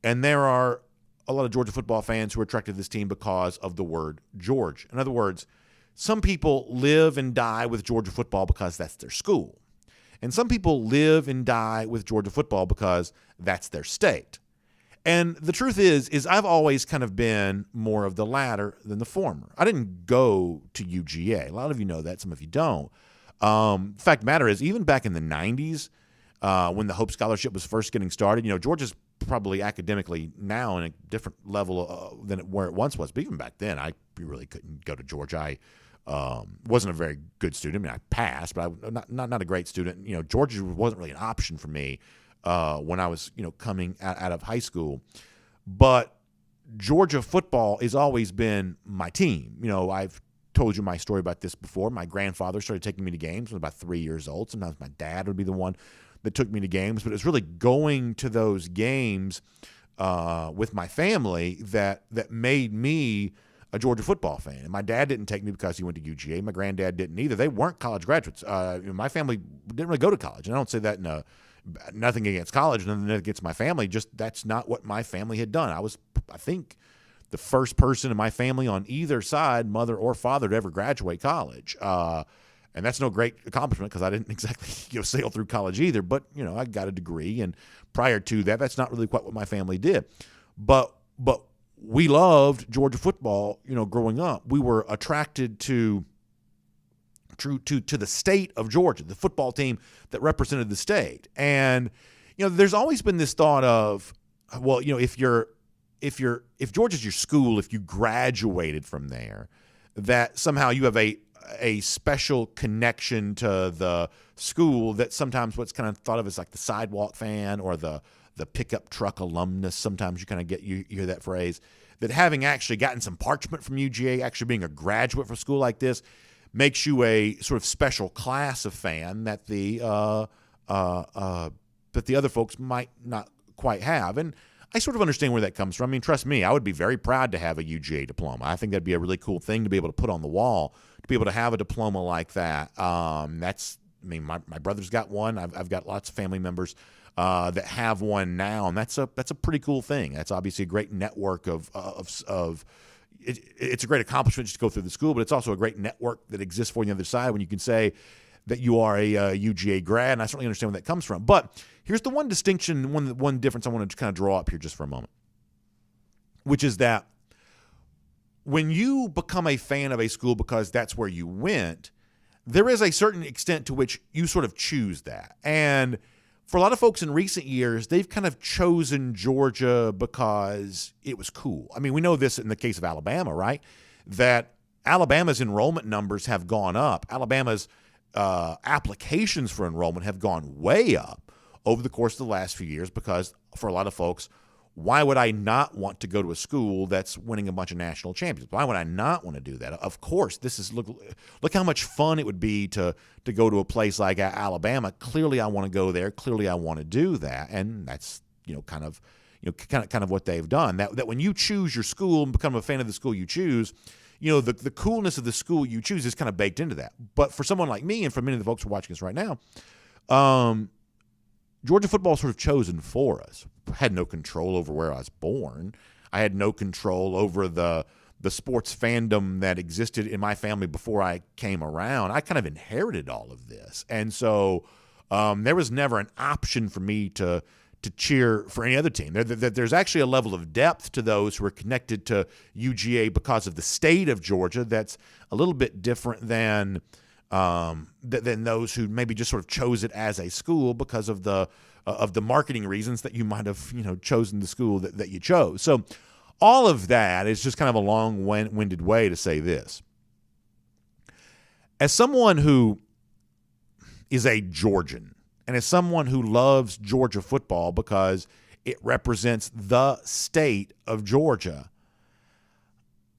and there are a lot of Georgia football fans who are attracted to this team because of the word George. In other words, some people live and die with Georgia football because that's their school. And some people live and die with Georgia football because that's their state. And the truth is I've always kind of been more of the latter than the former. I didn't go to UGA. A lot of you know that. Some of you don't. The fact of the matter is, even back in the 90s, when the Hope Scholarship was first getting started, Georgia's probably academically now in a different level than where it once was. But even back then, I really couldn't go to Georgia. I wasn't a very good student. I mean, I passed, but I not a great student. Georgia wasn't really an option for me when I was, coming out of high school. But Georgia football has always been my team. I've told you my story about this before. My grandfather started taking me to games when I was about 3 years old. Sometimes my dad would be the one that took me to games. But it was really going to those games with my family that made me a Georgia football fan. And my dad didn't take me because he went to UGA. My granddad didn't either. They weren't college graduates. My family didn't really go to college. And I don't say that in nothing against college, nothing against my family. Just that's not what my family had done. I think, the first person in my family on either side, mother or father, to ever graduate college. And that's no great accomplishment because I didn't exactly sail through college either. But, I got a degree. And prior to that, that's not really quite what my family did. But we loved Georgia football, growing up. We were attracted to the state of Georgia, the football team that represented the state. And, there's always been this thought of, well, if Georgia's your school, if you graduated from there, that somehow you have a special connection to the school, that sometimes what's kind of thought of as like the sidewalk fan or the pickup truck alumnus. Sometimes you kind of you hear that phrase, that having actually gotten some parchment from UGA, actually being a graduate from a school like this, makes you a sort of special class of fan that the other folks might not quite have. And I sort of understand where that comes from. I mean, trust me, I would be very proud to have a UGA diploma. I think that'd be a really cool thing to be able to put on the wall, to be able to have a diploma like that. My brother's got one. I've got lots of family members that have one now, and that's a pretty cool thing. That's obviously a great network of it's a great accomplishment just to go through the school, but it's also a great network that exists for you on the other side when you can say that you are a UGA grad, and I certainly understand where that comes from. But here's the one distinction, one difference I want to kind of draw up here just for a moment, which is that when you become a fan of a school because that's where you went, there is a certain extent to which you sort of choose that. And for a lot of folks in recent years, they've kind of chosen Georgia because it was cool. I mean, we know this in the case of Alabama, right? That Alabama's enrollment numbers have gone up. Alabama's applications for enrollment have gone way up over the course of the last few years because for a lot of folks, why would I not want to go to a school that's winning a bunch of national championships? Why would I not want to do that? Of course, this is look how much fun it would be to go to a place like Alabama. Clearly, I want to go there. Clearly, I want to do that, and that's kind of what they've done. That when you choose your school and become a fan of the school you choose, the coolness of the school you choose is kind of baked into that. But for someone like me and for many of the folks who are watching us right now, Georgia football is sort of chosen for us. I had no control over where I was born. I had no control over the the sports fandom that existed in my family before I came around, I kind of inherited all of this. And so there was never an option for me to cheer for any other team. There's actually a level of depth to those who are connected to UGA because of the state of Georgia that's a little bit different than those who maybe just sort of chose it as a school because of the marketing reasons that you might have chosen the school that you chose. So all of that is just kind of a long-winded way to say this. As someone who is a Georgian, and as someone who loves Georgia football because it represents the state of Georgia,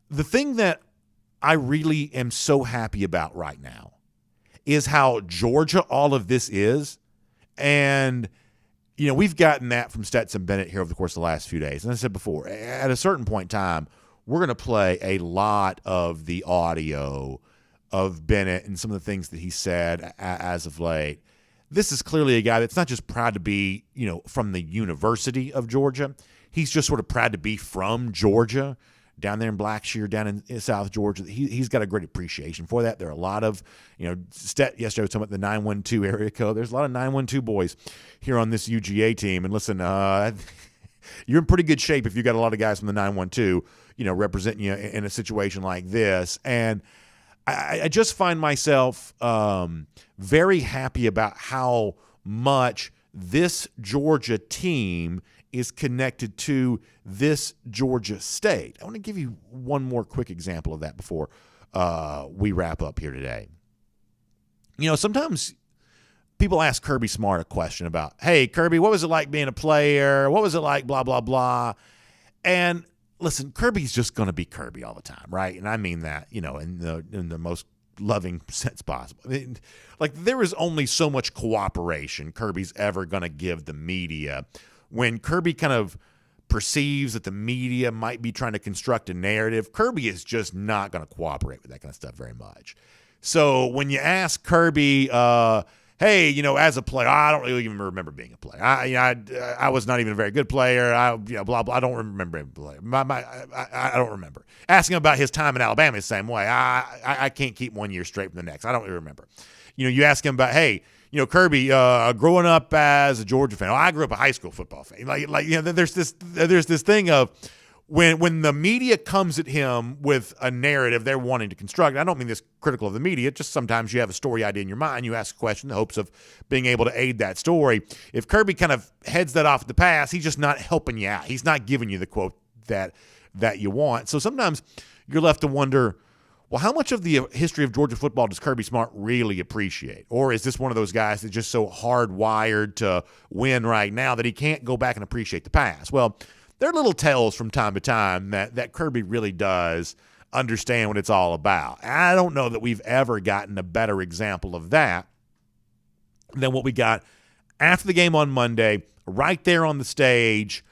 the thing that I really am so happy about right now is how Georgia all of this is. And, we've gotten that from Stetson Bennett here over the course of the last few days. And I said before, at a certain point in time, we're going to play a lot of the audio of Bennett and some of the things that he said as of late. This is clearly a guy that's not just proud to be, from the University of Georgia. He's just sort of proud to be from Georgia, down there in Blackshear, down in South Georgia. He's got a great appreciation for that. There are a lot of, Stet yesterday was talking about the 912 area code. There's a lot of 912 boys here on this UGA team. And listen, you're in pretty good shape if you got a lot of guys from the 912, representing you in a situation like this. And I just find myself very happy about how much this Georgia team is connected to this Georgia state. I want to give you one more quick example of that before we wrap up here today. Sometimes people ask Kirby Smart a question about, hey, Kirby, what was it like being a player? What was it like, blah, blah, blah? And listen, Kirby's just going to be Kirby all the time, right? And I mean that, in the most loving sense possible. I mean, there is only so much cooperation Kirby's ever going to give the media. When Kirby kind of perceives that the media might be trying to construct a narrative, Kirby is just not going to cooperate with that kind of stuff very much. So when you ask Kirby, hey, as a player, I don't really even remember being a player. I was not even a very good player. Blah, blah. I don't remember being a player. I don't remember. Asking about his time in Alabama the same way. I can't keep 1 year straight from the next. I don't really remember. You ask him about, hey, Kirby, growing up as a Georgia fan. I grew up a high school football fan. There's this thing of when the media comes at him with a narrative they're wanting to construct. I don't mean this critical of the media. Just sometimes you have a story idea in your mind. You ask a question in the hopes of being able to aid that story. If Kirby kind of heads that off at the pass, he's just not helping you out. He's not giving you the quote that you want. So sometimes you're left to wonder, well, how much of the history of Georgia football does Kirby Smart really appreciate? Or is this one of those guys that's just so hardwired to win right now that he can't go back and appreciate the past? Well, there are little tells from time to time that Kirby really does understand what it's all about. And I don't know that we've ever gotten a better example of that than what we got after the game on Monday, right there on the stage,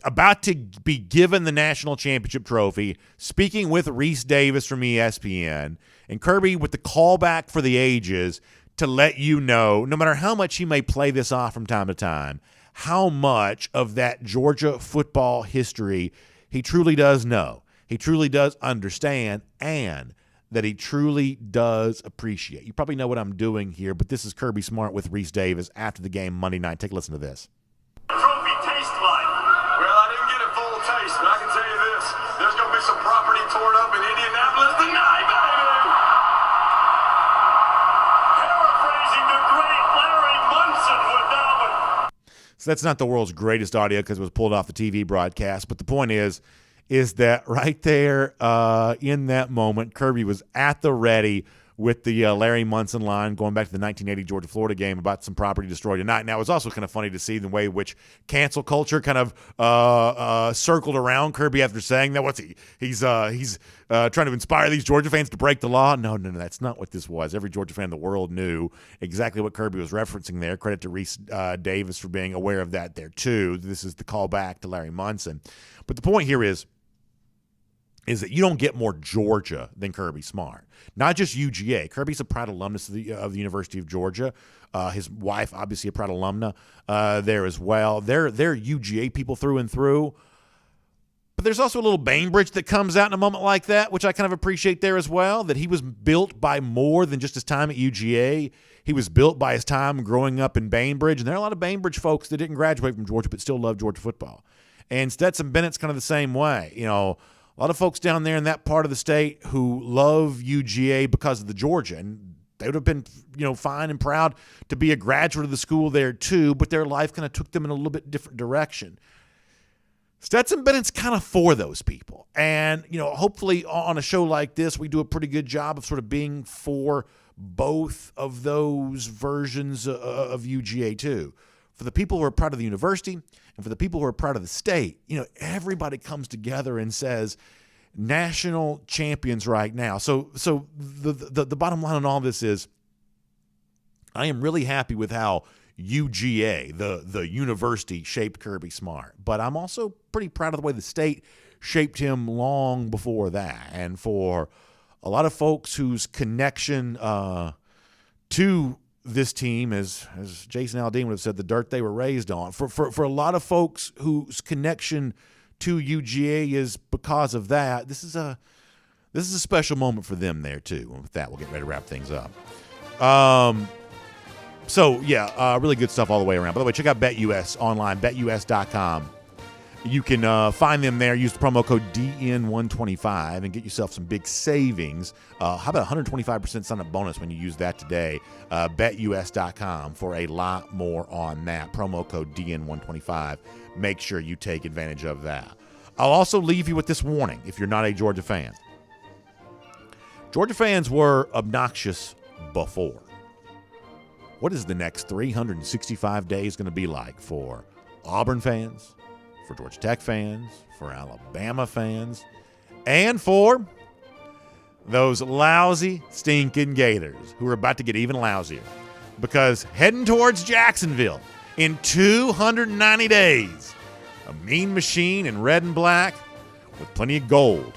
about to be given the national championship trophy, speaking with Reese Davis from ESPN, and Kirby with the callback for the ages to let you know, no matter how much he may play this off from time to time, how much of that Georgia football history he truly does know, he truly does understand, and that he truly does appreciate. You probably know what I'm doing here, but this is Kirby Smart with Reese Davis after the game Monday night. Take a listen to this. Trophy taste like? Well, I didn't get a full taste, but I can tell you this. There's going to be some property torn up in Indianapolis tonight, baby! Paraphrasing the great Larry Munson with that one. So that's not the world's greatest audio because it was pulled off the TV broadcast, but the point is that right there in that moment, Kirby was at the ready with the Larry Munson line going back to the 1980 Georgia-Florida game about some property destroyed tonight. Now, it was also kind of funny to see the way in which cancel culture kind of circled around Kirby after saying that. What's he? He's trying to inspire these Georgia fans to break the law? No, that's not what this was. Every Georgia fan in the world knew exactly what Kirby was referencing there. Credit to Reese Davis for being aware of that there, too. This is the callback to Larry Munson. But the point here is that you don't get more Georgia than Kirby Smart. Not just UGA. Kirby's a proud alumnus of the University of Georgia. His wife, obviously a proud alumna there as well. They're UGA people through and through. But there's also a little Bainbridge that comes out in a moment like that, which I kind of appreciate there as well, that he was built by more than just his time at UGA. He was built by his time growing up in Bainbridge, and there are a lot of Bainbridge folks that didn't graduate from Georgia but still love Georgia football. And Stetson Bennett's kind of the same way. You know, a lot of folks down there in that part of the state who love UGA because of the Georgia, and they would have been, you know, fine and proud to be a graduate of the school there too, but their life kind of took them in a little bit different direction. Stetson Bennett's kind of for those people. And, you know, hopefully on a show like this, we do a pretty good job of sort of being for both of those versions of UGA too. For the people who are proud of the university and for the people who are proud of the state, you know, everybody comes together and says national champions right now. So the bottom line on all this is I am really happy with how UGA, the university, shaped Kirby Smart. But I'm also pretty proud of the way the state shaped him long before that. And for a lot of folks whose connection to this team, as Jason Aldean would have said, the dirt they were raised on. For a lot of folks whose connection to UGA is because of that, this is a special moment for them there too. And with that, we'll get ready to wrap things up. So, yeah, really good stuff all the way around. By the way, check out BetUS online, betus.com. You can find them there. Use the promo code DN125 and get yourself some big savings. How about 125% sign-up bonus when you use that today? BetUS.com for a lot more on that. Promo code DN125. Make sure you take advantage of that. I'll also leave you with this warning if you're not a Georgia fan. Georgia fans were obnoxious before. What is the next 365 days going to be like for Auburn fans, for Georgia Tech fans, for Alabama fans, and for those lousy, stinking Gators who are about to get even lousier? Because heading towards Jacksonville in 290 days, a mean machine in red and black with plenty of gold.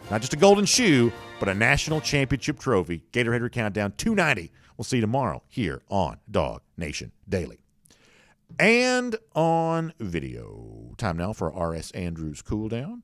Not just a golden shoe, but a national championship trophy. Gator Header Countdown 290. We'll see you tomorrow here on DawgNation Daily. And on video. Time now for R.S. Andrews Cool Down.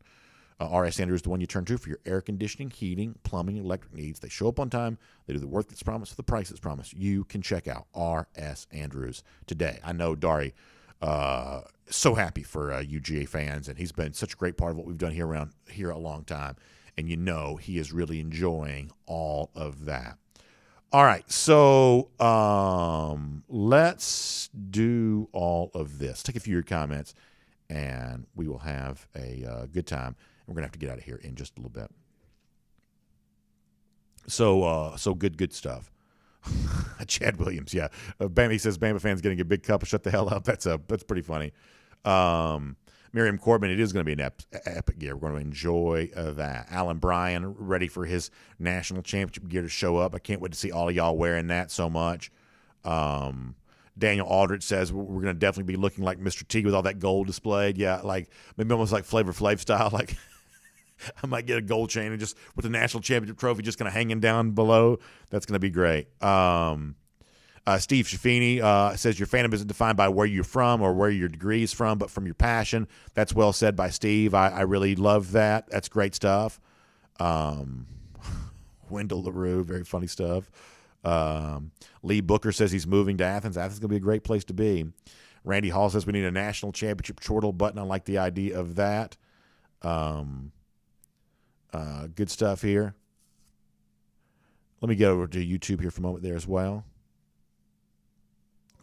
R.S. Andrews is the one you turn to for your air conditioning, heating, plumbing, electric needs. They show up on time. They do the work that's promised for the price that's promised. You can check out R.S. Andrews today. I know Dari so happy for UGA fans, and he's been such a great part of what we've done here around here a long time. And you know he is really enjoying all of that. All right, so let's do all of this. Take a few of your comments, and we will have a good time. We're going to have to get out of here in just a little bit. So good stuff. Chad Williams, yeah. He says, Bama fans getting a big cup. Shut the hell up. That's pretty funny. Miriam Corbin, it is going to be an epic year. We're going to enjoy that. Alan Bryan, ready for his national championship gear to show up. I can't wait to see all of y'all wearing that so much. Daniel Aldrich says we're going to definitely be looking like Mr. T with all that gold displayed. Yeah, like maybe almost like Flavor Flav style. Like I might get a gold chain and just with the national championship trophy just kind of hanging down below. That's going to be great. Steve Shafini says your fandom isn't defined by where you're from or where your degree is from, but from your passion. That's well said by Steve. I really love that. That's great stuff. Wendell LaRue, very funny stuff. Lee Booker says he's moving to Athens. Athens is going to be a great place to be. Randy Hall says we need a national championship chortle button. I like the idea of that. Good stuff here. Let me get over to YouTube here for a moment there as well.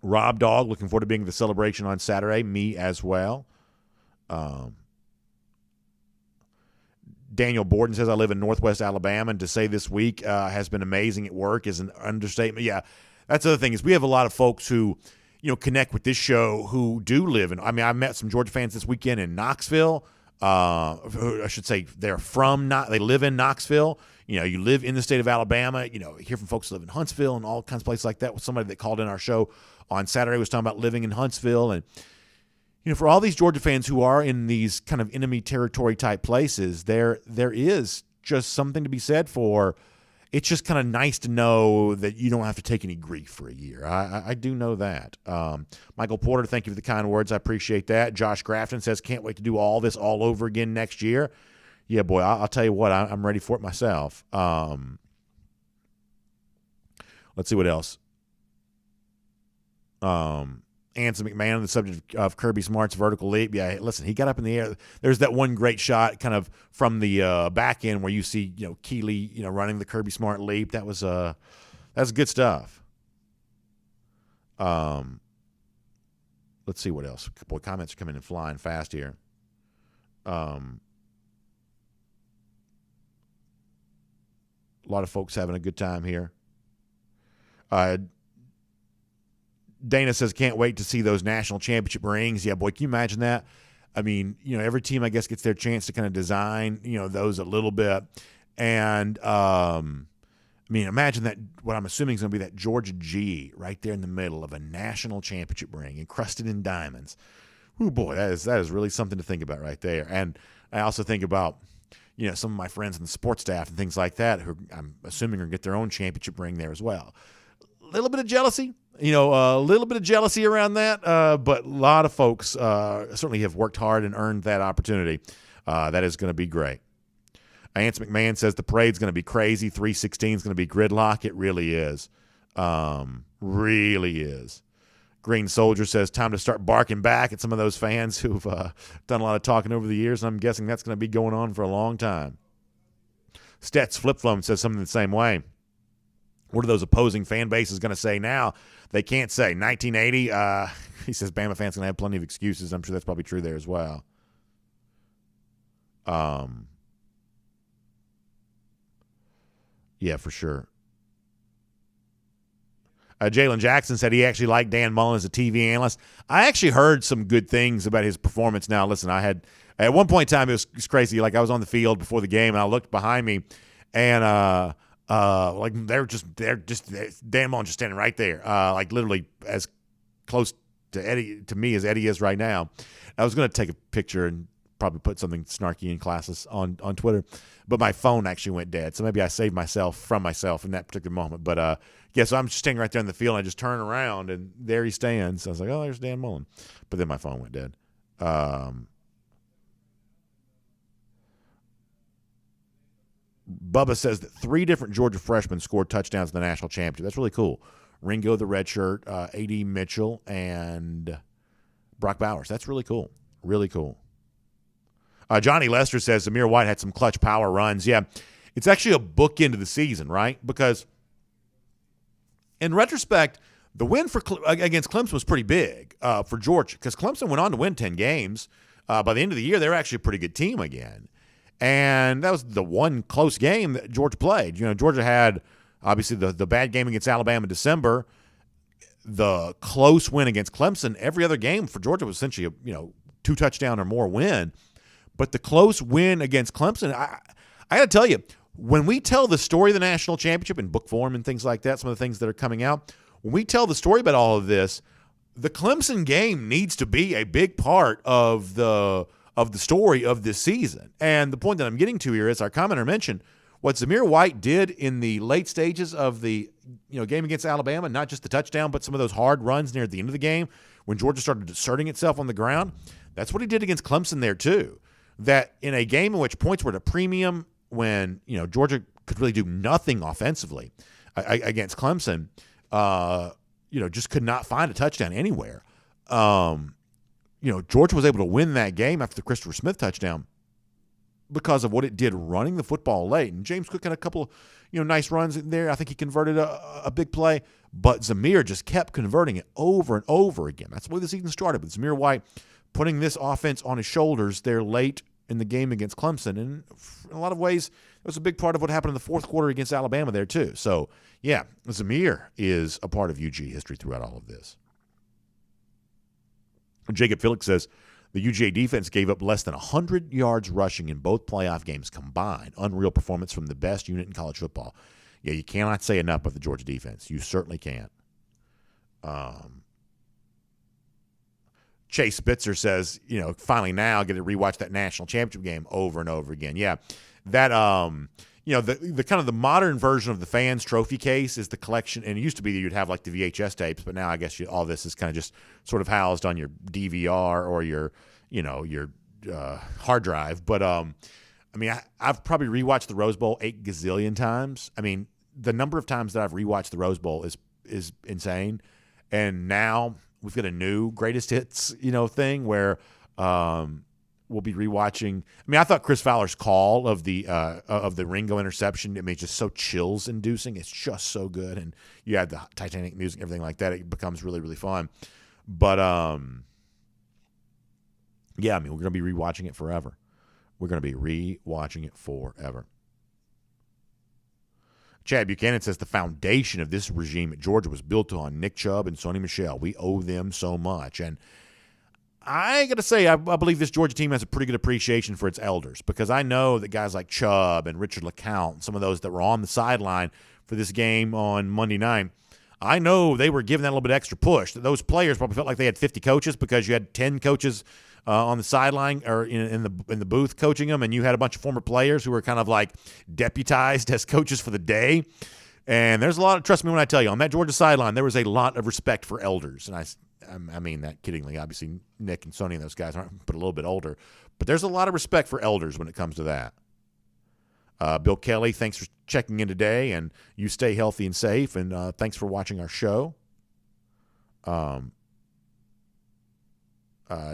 Rob Dog, looking forward to being at the celebration on Saturday. Me as well. Daniel Borden says, I live in Northwest Alabama, and to say this week has been amazing at work is an understatement. Yeah, that's the other thing is we have a lot of folks who, connect with this show who do live in. I mean, I met some Georgia fans this weekend in Knoxville. I should say they live in Knoxville. You live in the state of Alabama. Hear from folks who live in Huntsville and all kinds of places like that. With somebody that called in our show on Saturday was talking about living in Huntsville. And, for all these Georgia fans who are in these kind of enemy territory type places, there is just something to be said for it's just kind of nice to know that you don't have to take any grief for a year. I do know that. Michael Porter, thank you for the kind words. I appreciate that. Josh Grafton says, can't wait to do all this all over again next year. Yeah, boy, I'll tell you what, I'm ready for it myself. Let's see what else. Anson McMahon on the subject of Kirby Smart's vertical leap. Yeah, listen, he got up in the air. There's that one great shot kind of from the back end where you see, Keeley, running the Kirby Smart leap. That's good stuff. Let's see what else. Boy, comments are coming in flying fast here. A lot of folks having a good time here. Dana says, can't wait to see those national championship rings. Yeah, boy, can you imagine that? I mean, every team, I guess, gets their chance to kind of design, those a little bit. And, imagine that, what I'm assuming is going to be that Georgia G right there in the middle of a national championship ring encrusted in diamonds. Oh, boy, that is really something to think about right there. And I also think about, some of my friends in the sports staff and things like that who I'm assuming are going to get their own championship ring there as well. A little bit of jealousy. A little bit of jealousy around that, but a lot of folks certainly have worked hard and earned that opportunity. That is going to be great. Anson McMahon says the parade's going to be crazy. 316 is going to be gridlock. It really is. Really is. Green Soldier says time to start barking back at some of those fans who've done a lot of talking over the years, and I'm guessing that's going to be going on for a long time. Stets Flip-Flop says something the same way. What are those opposing fan bases going to say now? They can't say. 1980, he says Bama fans going to have plenty of excuses. I'm sure that's probably true there as well. Yeah, for sure. Jalen Jackson said he actually liked Dan Mullen as a TV analyst. I actually heard some good things about his performance. Now, listen, I had at one point in time, it was crazy. Like I was on the field before the game, and I looked behind me, and they're just Dan Mullen just standing right there, like literally as close to me as Eddie is right now. I was going to take a picture and probably put something snarky and classless on Twitter, but my phone actually went dead, so maybe I saved myself from myself in that particular moment. But so I'm just standing right there in the field, and I just turn around, and there he stands. I was like, oh, there's Dan Mullen, but then my phone went dead. Bubba says that 3 different Georgia freshmen scored touchdowns in the national championship. That's really cool. Ringo, the redshirt, A.D. Mitchell, and Brock Bowers. That's really cool. Really cool. Johnny Lester says Zamir White had some clutch power runs. Yeah, it's actually a bookend of the season, right? Because in retrospect, the win against Clemson was pretty big for Georgia because Clemson went on to win 10 games. By the end of the year, they were actually a pretty good team again. And that was the one close game that Georgia played. Georgia had, obviously, the bad game against Alabama in December, the close win against Clemson. Every other game for Georgia was essentially a 2-touchdown or more win. But the close win against Clemson, I got to tell you, when we tell the story of the national championship in book form and things like that, some of the things that are coming out, when we tell the story about all of this, the Clemson game needs to be a big part of the story of this season. And the point that I'm getting to here is our commenter mentioned what Zamir White did in the late stages of the game against Alabama, not just the touchdown, but some of those hard runs near the end of the game when Georgia started asserting itself on the ground. That's what he did against Clemson there too. That in a game in which points were at a premium, when Georgia could really do nothing offensively against Clemson, just could not find a touchdown anywhere. Georgia was able to win that game after the Christopher Smith touchdown because of what it did running the football late. And James Cook had a couple of nice runs in there. I think he converted a big play, but Zamir just kept converting it over and over again. That's the way the season started, with Zamir White putting this offense on his shoulders there late in the game against Clemson. And in a lot of ways, it was a big part of what happened in the fourth quarter against Alabama there too. So, yeah, Zamir is a part of UG history throughout all of this. Jacob Felix says the UGA defense gave up less than 100 yards rushing in both playoff games combined. Unreal performance from the best unit in college football. Yeah, you cannot say enough of the Georgia defense. You certainly can't. Chase Spitzer says, finally now I get to rewatch that national championship game over and over again. Yeah, that the kind of the modern version of the fans trophy case is the collection, and it used to be that you'd have like the VHS tapes, but now I guess all this is kind of just sort of housed on your DVR or your hard drive. But I've probably rewatched the Rose Bowl 8 gazillion times. I mean, the number of times that I've rewatched the Rose Bowl is insane. And now we've got a new greatest hits, thing where we'll be rewatching. I mean, I thought Chris Fowler's call of the Ringo interception, it's just so chills inducing. It's just so good. And you add the Titanic music, everything like that, it becomes really, really fun. But we're going to be rewatching it forever. We're going to be rewatching it forever. Chad Buchanan says the foundation of this regime at Georgia was built on Nick Chubb and Sonny Michel. We owe them so much. And I got to say, I believe this Georgia team has a pretty good appreciation for its elders, because I know that guys like Chubb and Richard LeCount, some of those that were on the sideline for this game on Monday night, I know they were given that little bit extra push. That those players probably felt like they had 50 coaches, because you had 10 coaches on the sideline or in the booth coaching them, and you had a bunch of former players who were kind of like deputized as coaches for the day. And there's a lot of, trust me when I tell you, on that Georgia sideline, there was a lot of respect for elders. And I mean that kiddingly. Obviously, Nick and Sonny and those guys aren't but a little bit older. But there's a lot of respect for elders when it comes to that. Bill Kelly, thanks for checking in today, and you stay healthy and safe, and thanks for watching our show.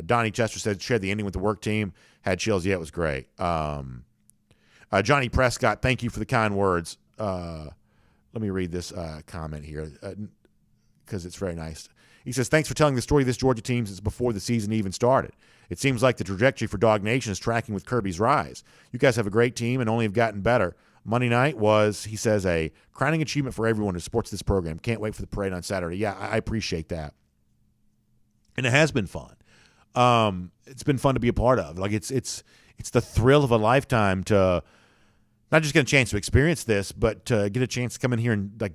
Donnie Chester said, shared the ending with the work team, had chills. Yeah, it was great. Johnny Prescott, thank you for the kind words. Let me read this comment here because it's very nice. He says, thanks for telling the story of this Georgia team since before the season even started. It seems like the trajectory for DawgNation is tracking with Kirby's rise. You guys have a great team and only have gotten better. Monday night was, he says, a crowning achievement for everyone who supports this program. Can't wait for the parade on Saturday. Yeah, I appreciate that. And it has been fun. It's been fun to be a part of. Like it's the thrill of a lifetime to not just get a chance to experience this, but to get a chance to come in here and like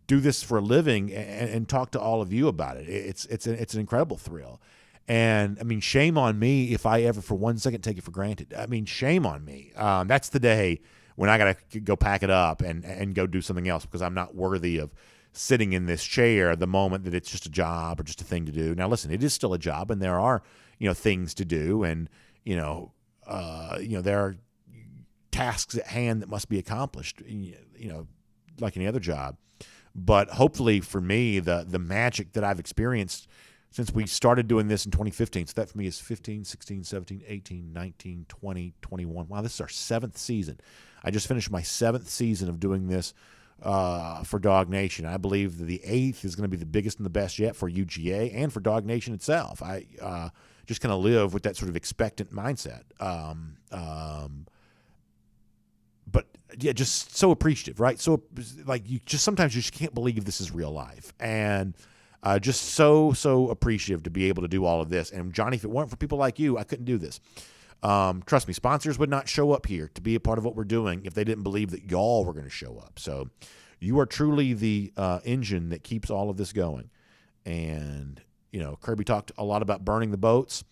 do this for a living and talk to all of you about it. It's an incredible thrill. And I mean, shame on me if I ever for 1 second take it for granted. I mean, shame on me. That's the day when I got to go pack it up and go do something else, because I'm not worthy of sitting in this chair the moment that it's just a job or just a thing to do. Now, listen, it is still a job, and there are, things to do, and, there are tasks at hand that must be accomplished, like any other job. But hopefully for me, the magic that I've experienced since we started doing this in 2015, so that for me is 15, 16, 17, 18, 19, 20, 21. Wow, this is our 7th season. I just finished my 7th season of doing this for DawgNation. I believe that the 8th is going to be the biggest and the best yet for UGA and for DawgNation itself. I just kind of live with that sort of expectant mindset. But yeah, just so appreciative, right? So like you just sometimes you just can't believe this is real life, and just so appreciative to be able to do all of this. And Johnny, if it weren't for people like you, I couldn't do this. Trust me, sponsors would not show up here to be a part of what we're doing if they didn't believe that y'all were going to show up. So you are truly the engine that keeps all of this going. And, Kirby talked a lot about burning the boats.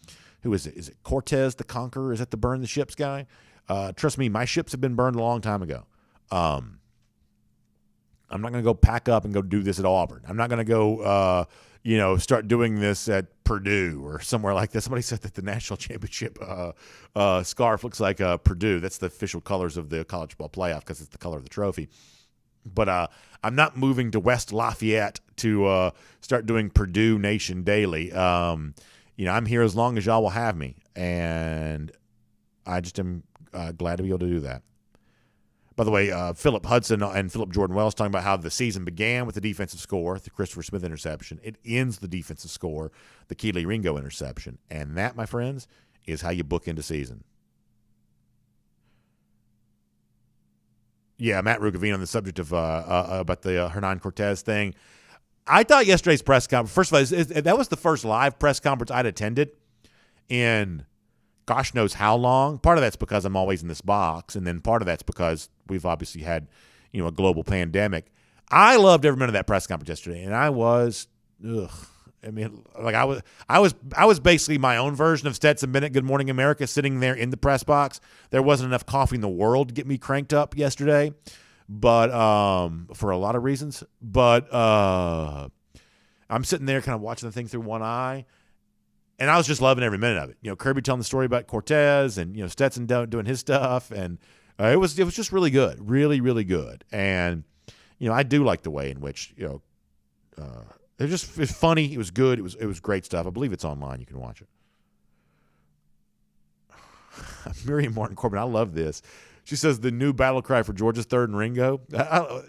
Who is it? Is it Cortez the Conqueror? Is that the burn the ships guy? Trust me, my ships have been burned a long time ago. I'm not going to go pack up and go do this at Auburn. I'm not going to go, start doing this at Purdue or somewhere like that. Somebody said that the national championship scarf looks like Purdue. That's the official colors of the college ball playoff because it's the color of the trophy. But I'm not moving to West Lafayette to start doing DawgNation Daily. I'm here as long as y'all will have me, and I just am glad to be able to do that. By the way, Philip Hudson and Philip Jordan Wells talking about how the season began with the defensive score, the Christopher Smith interception. It ends the defensive score, the Keely Ringo interception. And that, my friends, is how you book into season. Yeah, Matt Rugavine on the subject of about the Hernan Cortez thing. I thought yesterday's press conference, first of all, that was the first live press conference I'd attended in gosh knows how long. Part of that's because I'm always in this box, and then part of that's because we've obviously had, a global pandemic. I loved every minute of that press conference yesterday, and I was, I mean, like I was basically my own version of Stetson Bennett, Good Morning America, sitting there in the press box. There wasn't enough coffee in the world to get me cranked up yesterday, but for a lot of reasons. But I'm sitting there kind of watching the thing through one eye, and I was just loving every minute of it. You know, Kirby telling the story about Cortez, and Stetson doing his stuff, and it was just really good, really, really good. And I do like the way in which it's funny. It was good. It was great stuff. I believe it's online. You can watch it. Miriam Martin Corbin, I love this. She says the new battle cry for Georgia's third and Ringo. There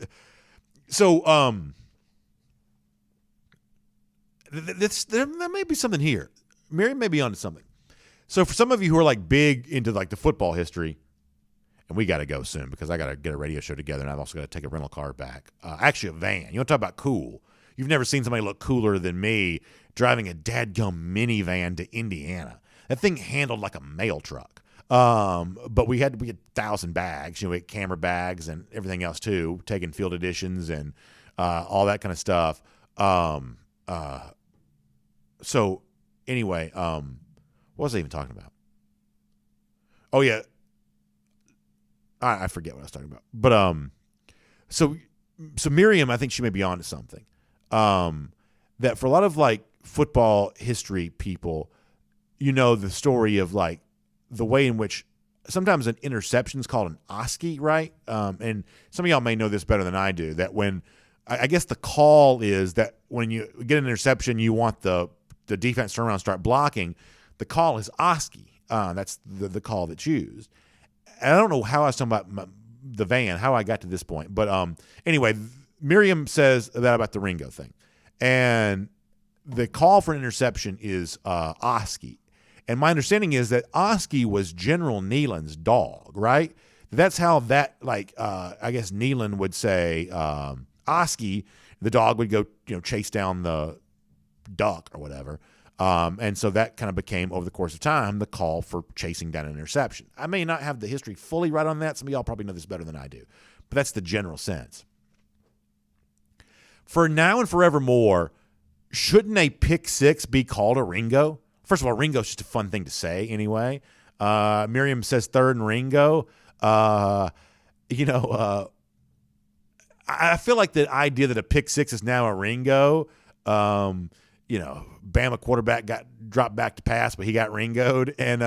may be something here. Miriam may be onto something. So for some of you who are like big into like the football history, and we got to go soon because I got to get a radio show together, and I've also got to take a rental car back. Actually, a van. You want to talk about cool? You've never seen somebody look cooler than me driving a dadgum minivan to Indiana. That thing handled like a mail truck. But we had 1,000 bags. We had camera bags and everything else too, taking field editions and all that kind of stuff. So anyway, what was I even talking about? Oh yeah. I forget what I was talking about. But so Miriam, I think she may be on to something. That for a lot of like football history people, the story of like the way in which sometimes an interception is called an OSCE, right? And some of y'all may know this better than I do, that when I guess the call is that when you get an interception, you want the defense to turn around and start blocking. The call is OSCE. That's the call that's used. And I don't know how I was talking about the van, how I got to this point. But anyway, Miriam says that about the Ringo thing. And the call for an interception is OSCE. And my understanding is that OSCE was General Neyland's dog, right? That's how that, I guess Neyland would say OSCE, the dog would go, chase down the duck or whatever. And so that kind of became, over the course of time, the call for chasing down an interception. I may not have the history fully right on that. Some of y'all probably know this better than I do. But that's the general sense. For now and forevermore, shouldn't a pick six be called a Ringo? First of all, Ringo's just a fun thing to say anyway. Miriam says third and Ringo. I feel like the idea that a pick six is now a Ringo, Bama quarterback got dropped back to pass, but he got Ringo'd and,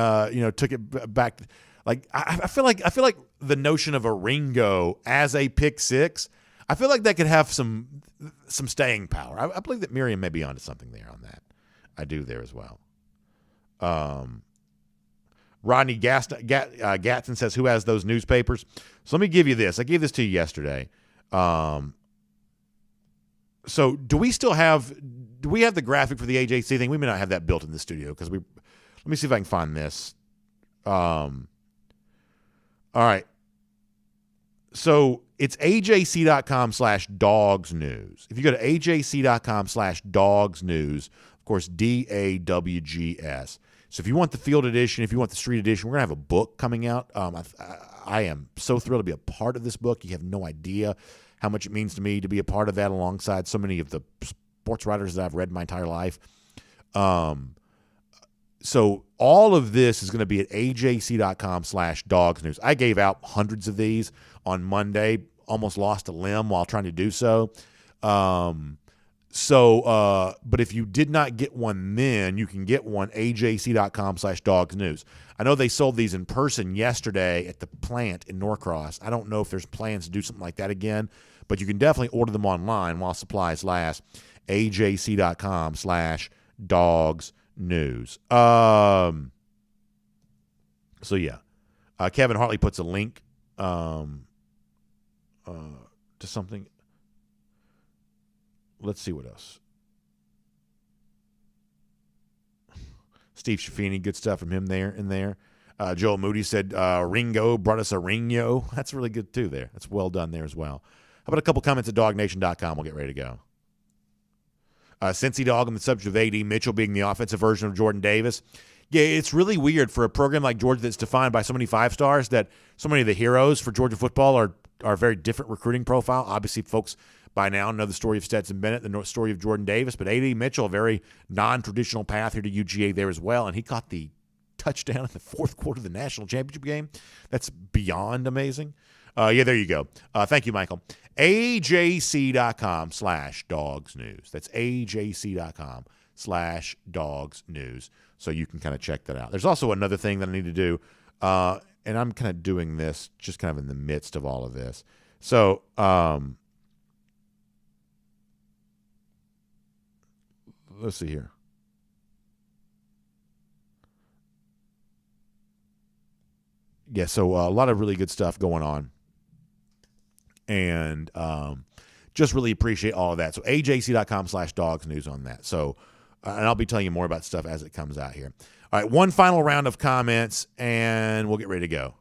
took it back. Like, I feel like the notion of a Ringo as a pick six, I feel like that could have some staying power. I believe that Miriam may be onto something there on that. I do there as well. Rodney Gatson says, who has those newspapers? So let me give you this. I gave this to you yesterday. So do we have the graphic for the AJC thing? We may not have that built in the studio because let me see if I can find this. All right. So it's ajc.com/dogsnews. If you go to ajc.com/dogsnews, of course, DAWGS. So if you want the field edition, if you want the street edition, we're going to have a book coming out. I am so thrilled to be a part of this book. You have no idea how much it means to me to be a part of that alongside so many of the sports writers that I've read my entire life. So all of this is going to be at ajc.com/dogsnews. I gave out hundreds of these on Monday, almost lost a limb while trying to do so. But if you did not get one then, you can get one ajc.com/dogsnews. I know they sold these in person yesterday at the plant in Norcross. I don't know if there's plans to do something like that again, but you can definitely order them online while supplies last. ajc.com/dogsnews. So yeah, Kevin Hartley puts a link to something. Let's see what else. Steve Shaffini, good stuff from him there and there. Joel Moody said Ringo brought us a Ringo. That's really good too there. That's well done there as well. How about a couple comments at DawgNation.com? We'll get ready to go. Cincy Dog on the subject of A.D. Mitchell being the offensive version of Jordan Davis. Yeah, it's really weird for a program like Georgia that's defined by so many five stars that so many of the heroes for Georgia football are very different recruiting profile. Obviously, folks by now know the story of Stetson Bennett, the story of Jordan Davis, but A.D. Mitchell, a very non-traditional path here to UGA there as well, and he caught the touchdown in the fourth quarter of the national championship game. That's beyond amazing. Yeah, there you go. Thank you, Michael. AJC.com/dogsnews. That's AJC.com/dogsnews. So you can kind of check that out. There's also another thing that I need to do, and I'm kind of doing this just kind of in the midst of all of this. So let's see here. Yeah, so a lot of really good stuff going on. And just really appreciate all of that. So ajc.com/dogsnews on that. So, and I'll be telling you more about stuff as it comes out here. All right, one final round of comments, and we'll get ready to go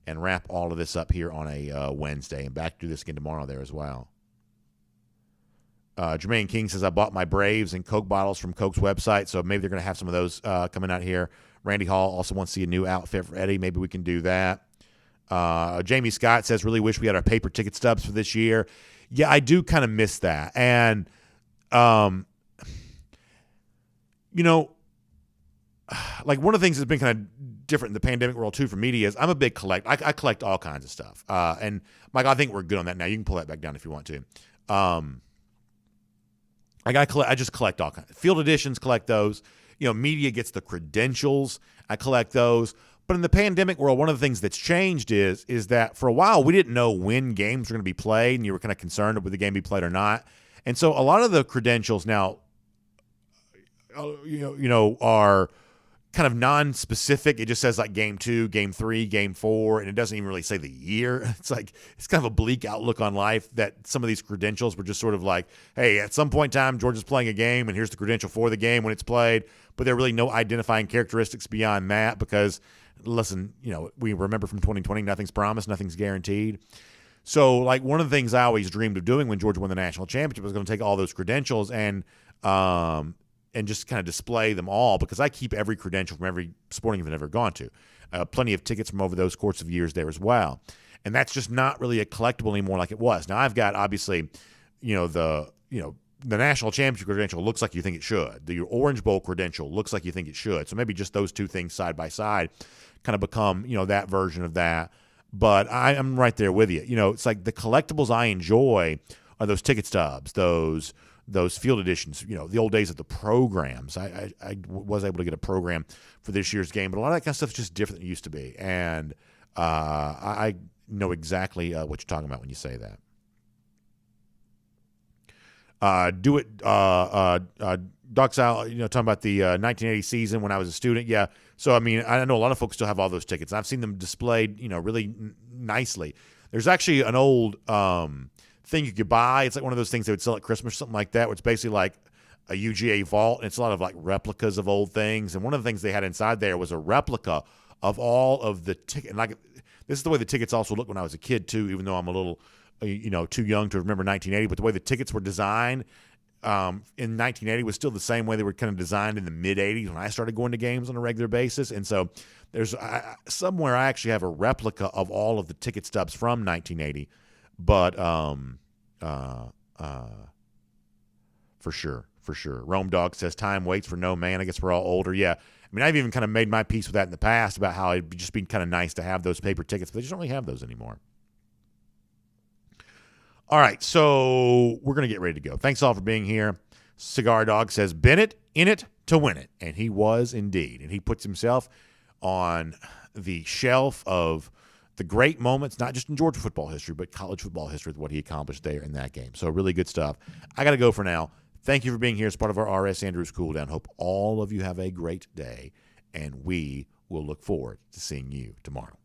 and wrap all of this up here on a Wednesday. And back to do this again tomorrow there as well. Jermaine King says, I bought my Braves and Coke bottles from Coke's website, so maybe they're going to have some of those coming out here. Randy Hall also wants to see a new outfit for Eddie. Maybe we can do that. Jamie Scott says, really wish we had our paper ticket stubs for this year. Yeah, I do kind of miss that. And, you know, like one of the things that's been kind of different in the pandemic world too for media is I'm a big collector. I collect all kinds of stuff. And Mike, I think we're good on that now. You can pull that back down if you want to. I just collect all kinds. Field editions, collect those. You know, media gets the credentials. I collect those. But in the pandemic world, one of the things that's changed is that for a while we didn't know when games were going to be played, and you were kind of concerned would the game be played or not. And so a lot of the credentials now, are kind of non-specific. It just says like game 2, game 3, game 4, and it doesn't even really say the year. It's kind of a bleak outlook on life that some of these credentials were just sort of like, hey, at some point in time, Georgia's playing a game, and here's the credential for the game when it's played. But there are really no identifying characteristics beyond that because, listen, we remember from 2020, nothing's promised, nothing's guaranteed. So, like, one of the things I always dreamed of doing when Georgia won the national championship was going to take all those credentials and just kind of display them all because I keep every credential from every sporting event I've ever gone to. Plenty of tickets from over those course of years there as well. And that's just not really a collectible anymore like it was. Now, I've got, obviously, the national championship credential looks like you think it should. The Orange Bowl credential looks like you think it should. So maybe just those two things side by side kind of become, that version of that. But I'm right there with you. It's like the collectibles I enjoy are those ticket stubs, those field editions, the old days of the programs. I was able to get a program for this year's game, but a lot of that kind of stuff is just different than it used to be. And I know exactly what you're talking about when you say that. Doc Sal, talking about the 1980 season when I was a student. Yeah. So, I mean, I know a lot of folks still have all those tickets. I've seen them displayed, really nicely. There's actually an old thing you could buy. It's like one of those things they would sell at Christmas or something like that, where it's basically like a UGA vault, and it's a lot of like replicas of old things. And one of the things they had inside there was a replica of all of the tickets. And like, this is the way the tickets also looked when I was a kid too, even though I'm a little too young to remember 1980, but the way the tickets were designed in 1980 was still the same way they were kind of designed in the mid-'80s when I started going to games on a regular basis. And so there's somewhere I actually have a replica of all of the ticket stubs from 1980, but for sure. Rome Dog says, time waits for no man. I guess we're all older. Yeah. I mean, I've even kind of made my peace with that in the past about how it'd just be kind of nice to have those paper tickets, but they just don't really have those anymore. All right, so we're going to get ready to go. Thanks all for being here. Cigar Dog says, Bennett in it to win it. And he was indeed. And he puts himself on the shelf of the great moments, not just in Georgia football history, but college football history with what he accomplished there in that game. So really good stuff. I got to go for now. Thank you for being here as part of our R.S. Andrews Cool Down. Hope all of you have a great day, and we will look forward to seeing you tomorrow.